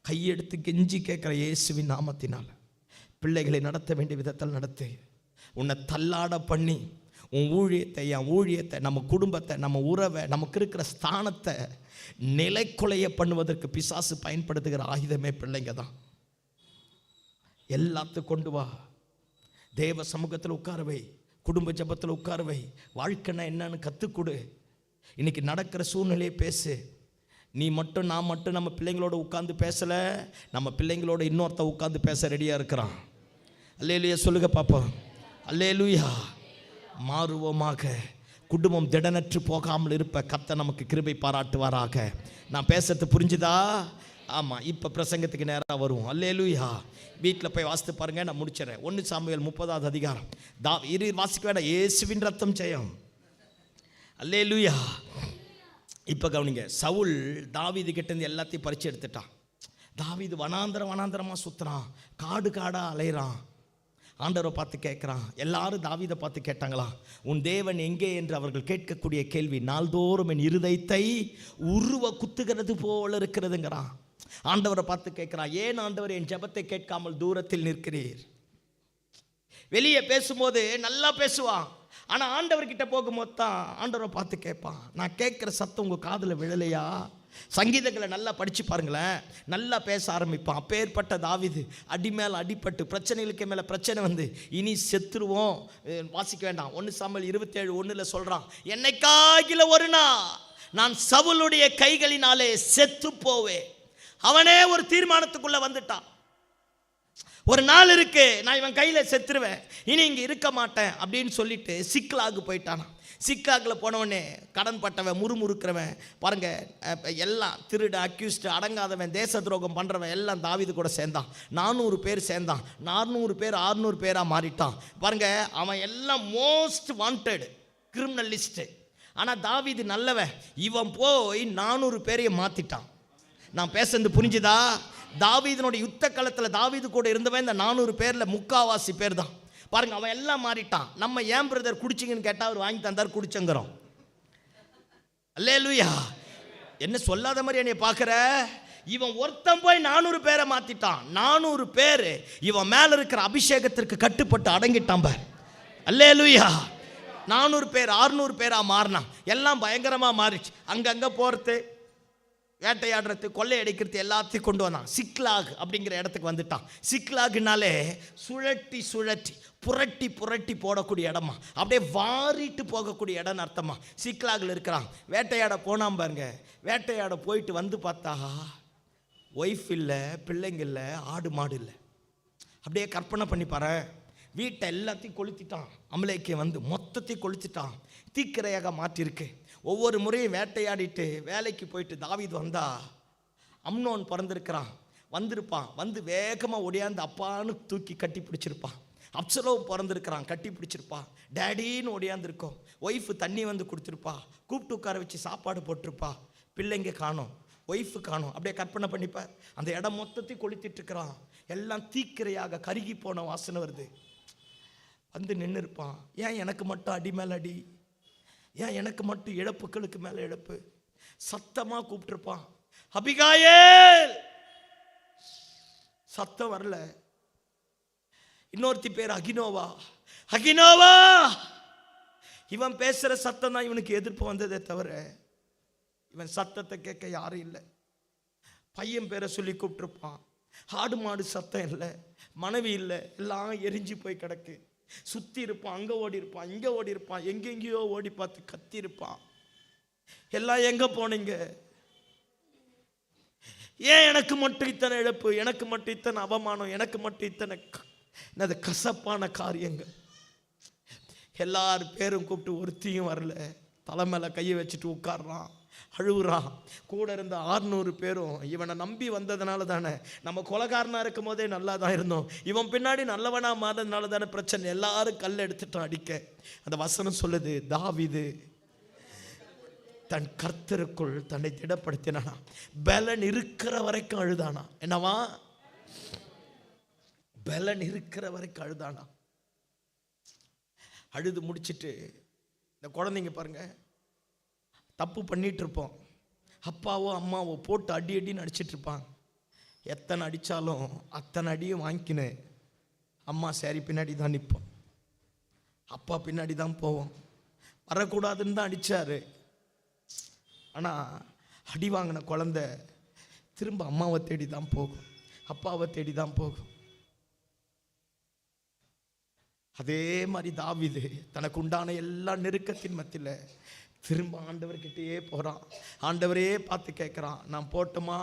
கையெடுத்து கெஞ்சி கேட்குற இயேசுவின் நாமத்தினால் பிள்ளைகளை நடத்த வேண்டிய விதத்தில் நடத்து. உன்னை தள்ளாட பண்ணி உன் ஊழியத்தை, என் ஊழியத்தை, நம்ம குடும்பத்தை, நம்ம உறவை, நமக்கு இருக்கிற ஸ்தானத்தை நிலைக்குலைய பண்ணுவதற்கு பிசாசு பயன்படுத்துகிற ஆயுதமே பிள்ளைங்க தான். எல்லாத்தையும் கொண்டு வா, தேவ சமூகத்தில் உட்காரவை, குடும்ப ஜபத்தில் உட்காரவை, வாழ்க்கைன்னா என்னன்னு கற்றுக்கொடு. இன்னைக்கு நடக்கிற சூழ்நிலையை பேசு. நீ மட்டும் நான் மட்டும் நம்ம பிள்ளைங்களோட உட்காந்து பேசலை, நம்ம பிள்ளைங்களோட இன்னொருத்த உட்காந்து பேச ரெடியாக இருக்கிறான். அல்லேலூயா சொல்லுங்க பாப்போம். அல்லேலூயா. மாறுவோமாக. குடும்பம் திடனற்று போகாமல் இருப்ப கர்த்தர் நமக்கு கிருபை பாராட்டுவாராக. நான் பேசுறது புரிஞ்சுதா? ஆமாம். இப்போ பிரசங்கத்துக்கு நேராக வருவோம். அல்லேலூயா. வீட்டில் போய் வாசித்து பாருங்க, நான் முடிச்சிடறேன். 1 சாமுவேல் 30வது அதிகாரம். வாசிக்க வேண்டாம். இயேசுவின் ரத்தம் ஜெயம். அல்லேலூயா. இப்போ கவனிங்க. சவுல் தாவீது கிட்டேருந்து எல்லாத்தையும் பறித்து எடுத்துட்டான். தாவீது வனாந்தரமாக சுற்றுறான், காடு காடாக அலைகிறான். ஆண்டவரை பார்த்து கேட்குறான். எல்லாரும் தாவீதை பார்த்து கேட்டாங்களா, உன் தேவன் எங்கே என்று அவர்கள் கேட்கக்கூடிய கேள்வி நாள்தோறும் என் இருதயத்தை உருவ குத்துகிறது போல இருக்கிறதுங்கிறான். ஆண்டவரை பார்த்து கேட்குறான், ஏன் ஆண்டவர் என் ஜெபத்தை கேட்காமல் தூரத்தில் நிற்கிறீர்? வெளியே பேசும்போது நல்லா பேசுவான், ஆனால் ஆண்டவர்கிட்ட போகும்போது தான் ஆண்டவரை பார்த்து கேட்பான். நான் கேட்குற சத்தம் உங்கள் காதில் விழலையா? சங்கீதங்களை நல்லா படித்து பாருங்களேன், நல்லா பேச ஆரம்பிப்பான். அப்பேற்பட்ட தாவீது அடி மேலே அடிப்பட்டு பிரச்சனைகளுக்கு மேலே பிரச்சனை வந்து இனி செத்துருவோம். வாசிக்க வேண்டாம். 1 சாமுவேல் 27:1 சொல்கிறான், என்னைக்காகில ஒரு நாள் நான் சவுலுடைய கைகளினாலே செத்து போவேன். அவனே ஒரு தீர்மானத்துக்குள்ளே வந்துட்டான். ஒரு நாள் இருக்கு, நான் இவன் கையில் செத்துருவேன், இனி இங்கே இருக்க மாட்டேன் அப்படின்னு சொல்லிட்டு சிக்லாகு போயிட்டானா. சிக்காகில் போனவனே கடன் பட்டவன், முறுமுறுக்கிறவன் பாருங்க, எல்லாம் திருடு, அக்யூஸ்டு, அடங்காதவன், தேச துரோகம் பண்ணுறவன் எல்லாம் தாவீது கூட சேர்ந்தான். 400 பேர் சேர்ந்தான். 400 பேர் 600 பேராக மாறிட்டான். பாருங்க, அவன் எல்லாம் மோஸ்ட் வாண்டட் கிரிமினல் லிஸ்ட்டு. ஆனால் தாவீது நல்லவன், இவன் போய் 400 பேரையும் மாற்றிட்டான். நான் பேசுறது புரிஞ்சுதா? தாவீதினுடைய யுத்த காலத்தில் தாவீது கூட இருந்தவன் இந்த 400 பேரில் 3/4 பேர் தான். பாருங்க, அவன் எல்லாம் மாறிட்டான். நம்ம ஏன் பிரதர் குடிச்சிங்கன்னு கேட்டால் அவர் வாங்கி தந்தார், குடிச்சங்கிறோம். அல்லேலூயா. என்ன சொல்லாத மாதிரி என்னை பார்க்குற? இவன் ஒருத்தன் போய் 400 பேரை மாற்றிட்டான். 400 பேர் இவன் மேலே இருக்கிற அபிஷேகத்திற்கு கட்டுப்பட்டு அடங்கிட்டான் பார். அல்லேலூயா. 400 பேர் 600 பேராக மாறினான். எல்லாம் பயங்கரமாக மாறிச்சு. அங்கங்கே போகிறது, வேட்டையாடுறது, கொள்ளை அடிக்கிறது எல்லாத்தையும் கொண்டு வந்தான். சிக்லாக் அப்படிங்கிற இடத்துக்கு வந்துட்டான். சிக்லாகுனாலே சுழட்டி சுழட்டி புரட்டி புரட்டி போடக்கூடிய இடமா, அப்படியே வாரிட்டு போகக்கூடிய இடம்னு அர்த்தமா. சிக்லாகில் இருக்கிறான். வேட்டையாட போனான் பாருங்க. வேட்டையாட போயிட்டு வந்து பார்த்தா ஒய்ஃப் இல்லை, பிள்ளைங்க இல்லை, ஆடு மாடு இல்லை. அப்படியே கற்பனை பண்ணி பாரு. வீட்டை எல்லாத்தையும் கொளுத்திட்டான். அமலேக்கியம் வந்து மொத்தத்தையும் கொளுத்திட்டான். தீக்கிரையாக மாற்றிருக்கு. ஒவ்வொரு முறையும் வேட்டையாடிட்டு வேலைக்கு போயிட்டு தாவீது வந்தா, அம்னோன் பிறந்திருக்கிறான், வந்திருப்பான். வந்து வேகமாக ஒடியாந்து அப்பான்னு தூக்கி கட்டி பிடிச்சிருப்பான். அப்சலோம் பிறந்திருக்கிறான், கட்டி பிடிச்சிருப்பான். டேடின்னு ஒடியாந்துருக்கோம். ஒய்ஃபு தண்ணி வந்து கொடுத்துருப்பா, கூப்பிட்டு உட்கார வச்சு சாப்பாடு போட்டிருப்பா. பிள்ளைங்க காணோம், ஒய்ஃபு காணோம். அப்படியே கற்பனை பண்ணிப்பார். அந்த இடம் மொத்தத்தையும் கொளுத்திட்டு இருக்கிறான். எல்லாம் தீக்கிரையாக கருகி போன வாசனை வருது. வந்து நின்று இருப்பான். ஏன் எனக்கு மட்டும் அடி மேல் அடி? ஏன் எனக்கு மட்டும் இழப்புகளுக்கு மேலே இழப்பு? சத்தமாக கூப்பிட்டுருப்பான், அபிகாயேல் சத்தம் வரல. இன்னொருத்தி பேர் அகினோவா. அகினோவா, இவன் பேசுற சத்தம் தான் இவனுக்கு எதிர்ப்பு வந்ததே தவிர இவன் சத்தத்தை கேட்க யாரும் இல்லை. பையன் பேரை சொல்லி கூப்பிட்டுருப்பான். ஆடு மாடு சத்தம் இல்லை, மனைவி இல்லை, எல்லாம் எரிஞ்சு போய் கிடக்கு. சுத்தி இருப்பான், அங்க ஓடி இருப்பான், இங்க ஓடி இருப்பான், எங்கெங்கேயோ ஓடி பார்த்து கத்தி இருப்பான். எல்லாம் எங்க போனீங்க? ஏன் எனக்கு மட்டும் இத்தனை இழப்பு, எனக்கு மட்டும் இத்தனை அவமானம், எனக்கு மட்டும் இத்தனை கசப்பான காரியங்கள்? எல்லாரும் பேரும் கூப்பிட்டு ஒருத்தியும் வரல. தலை மேல கையை வச்சுட்டு உட்கார்றான், அழுகுறான். கூட இருந்த 600 பேரும் இவனை நம்பி வந்ததுனால தானே. நம்ம கொலைகாரனா இருக்கும் போதே நல்லா தான் இருந்தோம், இவன் பின்னாடி நல்லவனா மாறதுனால தானே பிரச்சனை. எல்லாரும் கல் எடுத்துட்டான் அடிக்க. அந்த வசனம் சொல்லுது, தாவீது தன் கர்த்தருக்குள் தன்னை திடப்படுத்தினானா. பலன் இருக்கிற வரைக்கும் அழுதானா. என்னவா? பலன் இருக்கிற வரைக்கும் அழுதானா. அழுது முடிச்சிட்டு இந்த குழந்தைங்க பாருங்க, தப்பு பண்ணிட்டு இருப்போம், அப்பாவோ அம்மாவோ போட்டு அடி அடின்னு அடிச்சிட்டு இருப்பாங்க. எத்தனை அடித்தாலும் அத்தனை அடியும் வாங்கிக்கினேன். அம்மா சரி பின்னாடி தான் நிற்போம், அப்பா பின்னாடி தான் போவோம். வரக்கூடாதுன்னு தான் அடித்தாரு. ஆனால் அடி வாங்கின குழந்தை திரும்ப அம்மாவை தேடி தான் போகும், அப்பாவை தேடி தான் போகும். அதே மாதிரி தாவீது தனக்கு உண்டான எல்லா நெருக்கத்தின் மத்தியில் திரும்ப ஆண்டவர்கிட்டயே போகிறான். ஆண்டவரே பார்த்து கேட்குறான், நான் போட்டுமா?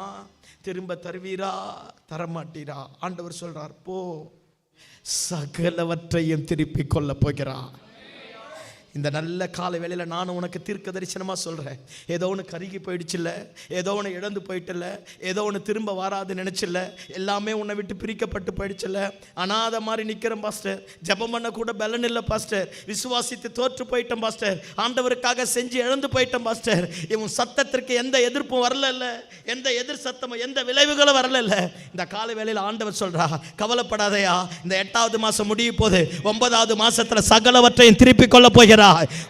திரும்ப தருவீரா, தரமாட்டீரா? ஆண்டவர் சொல்கிறார், போ, சகலவற்றையும் திருப்பி கொள்ள போகிறான். இந்த நல்ல கால வேளையில் நானும் உனக்கு தீர்க்க தரிசனமாக சொல்கிறேன். ஏதோ ஒன்று கருகி போயிடுச்சில்ல, ஏதோ ஒன்று இழந்து போயிட்டில்ல, ஏதோ ஒன்று திரும்ப வராது நினச்சில்ல, எல்லாமே உன்னை விட்டு பிரிக்கப்பட்டு போயிடுச்சில்ல, அனாதை மாதிரி நிற்கிறேன் பாஸ்டர், ஜெபம் பண்ண கூட பலன் இல்லை பாஸ்டர், விசுவாசித்து தோற்று போயிட்டேன் பாஸ்டர், ஆண்டவருக்காக செஞ்சு இழந்து போயிட்டேன் பாஸ்டர், இவன் சத்தத்திற்கு எந்த எதிர்ப்பும் வரல, எந்த எதிர் சத்தமும் எந்த விளைவுகளும் வரல. இந்த கால வேளையில் ஆண்டவர் சொல்கிறா, கவலைப்படாதையா, இந்த 8வது மாதம் முடிய போது 9வது மாதத்தில் சகலவற்றையும் திருப்பி கொள்ள போகிறார்.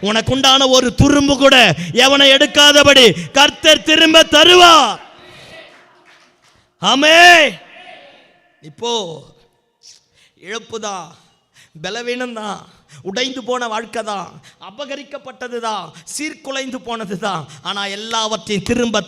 உனக்குண்டான ஒரு துரும்பு கூட எவனை எடுக்காதபடி கர்த்தர் திரும்ப தருவார். ஆமென். இப்போ இழப்புதான், பலவீனம் தான், உடைந்து போன வாழ்க்கை தான், அபகரிக்கப்பட்டது தான், சீர்குலைந்து போனது தான். ஆனால் எல்லாவற்றையும் திரும்ப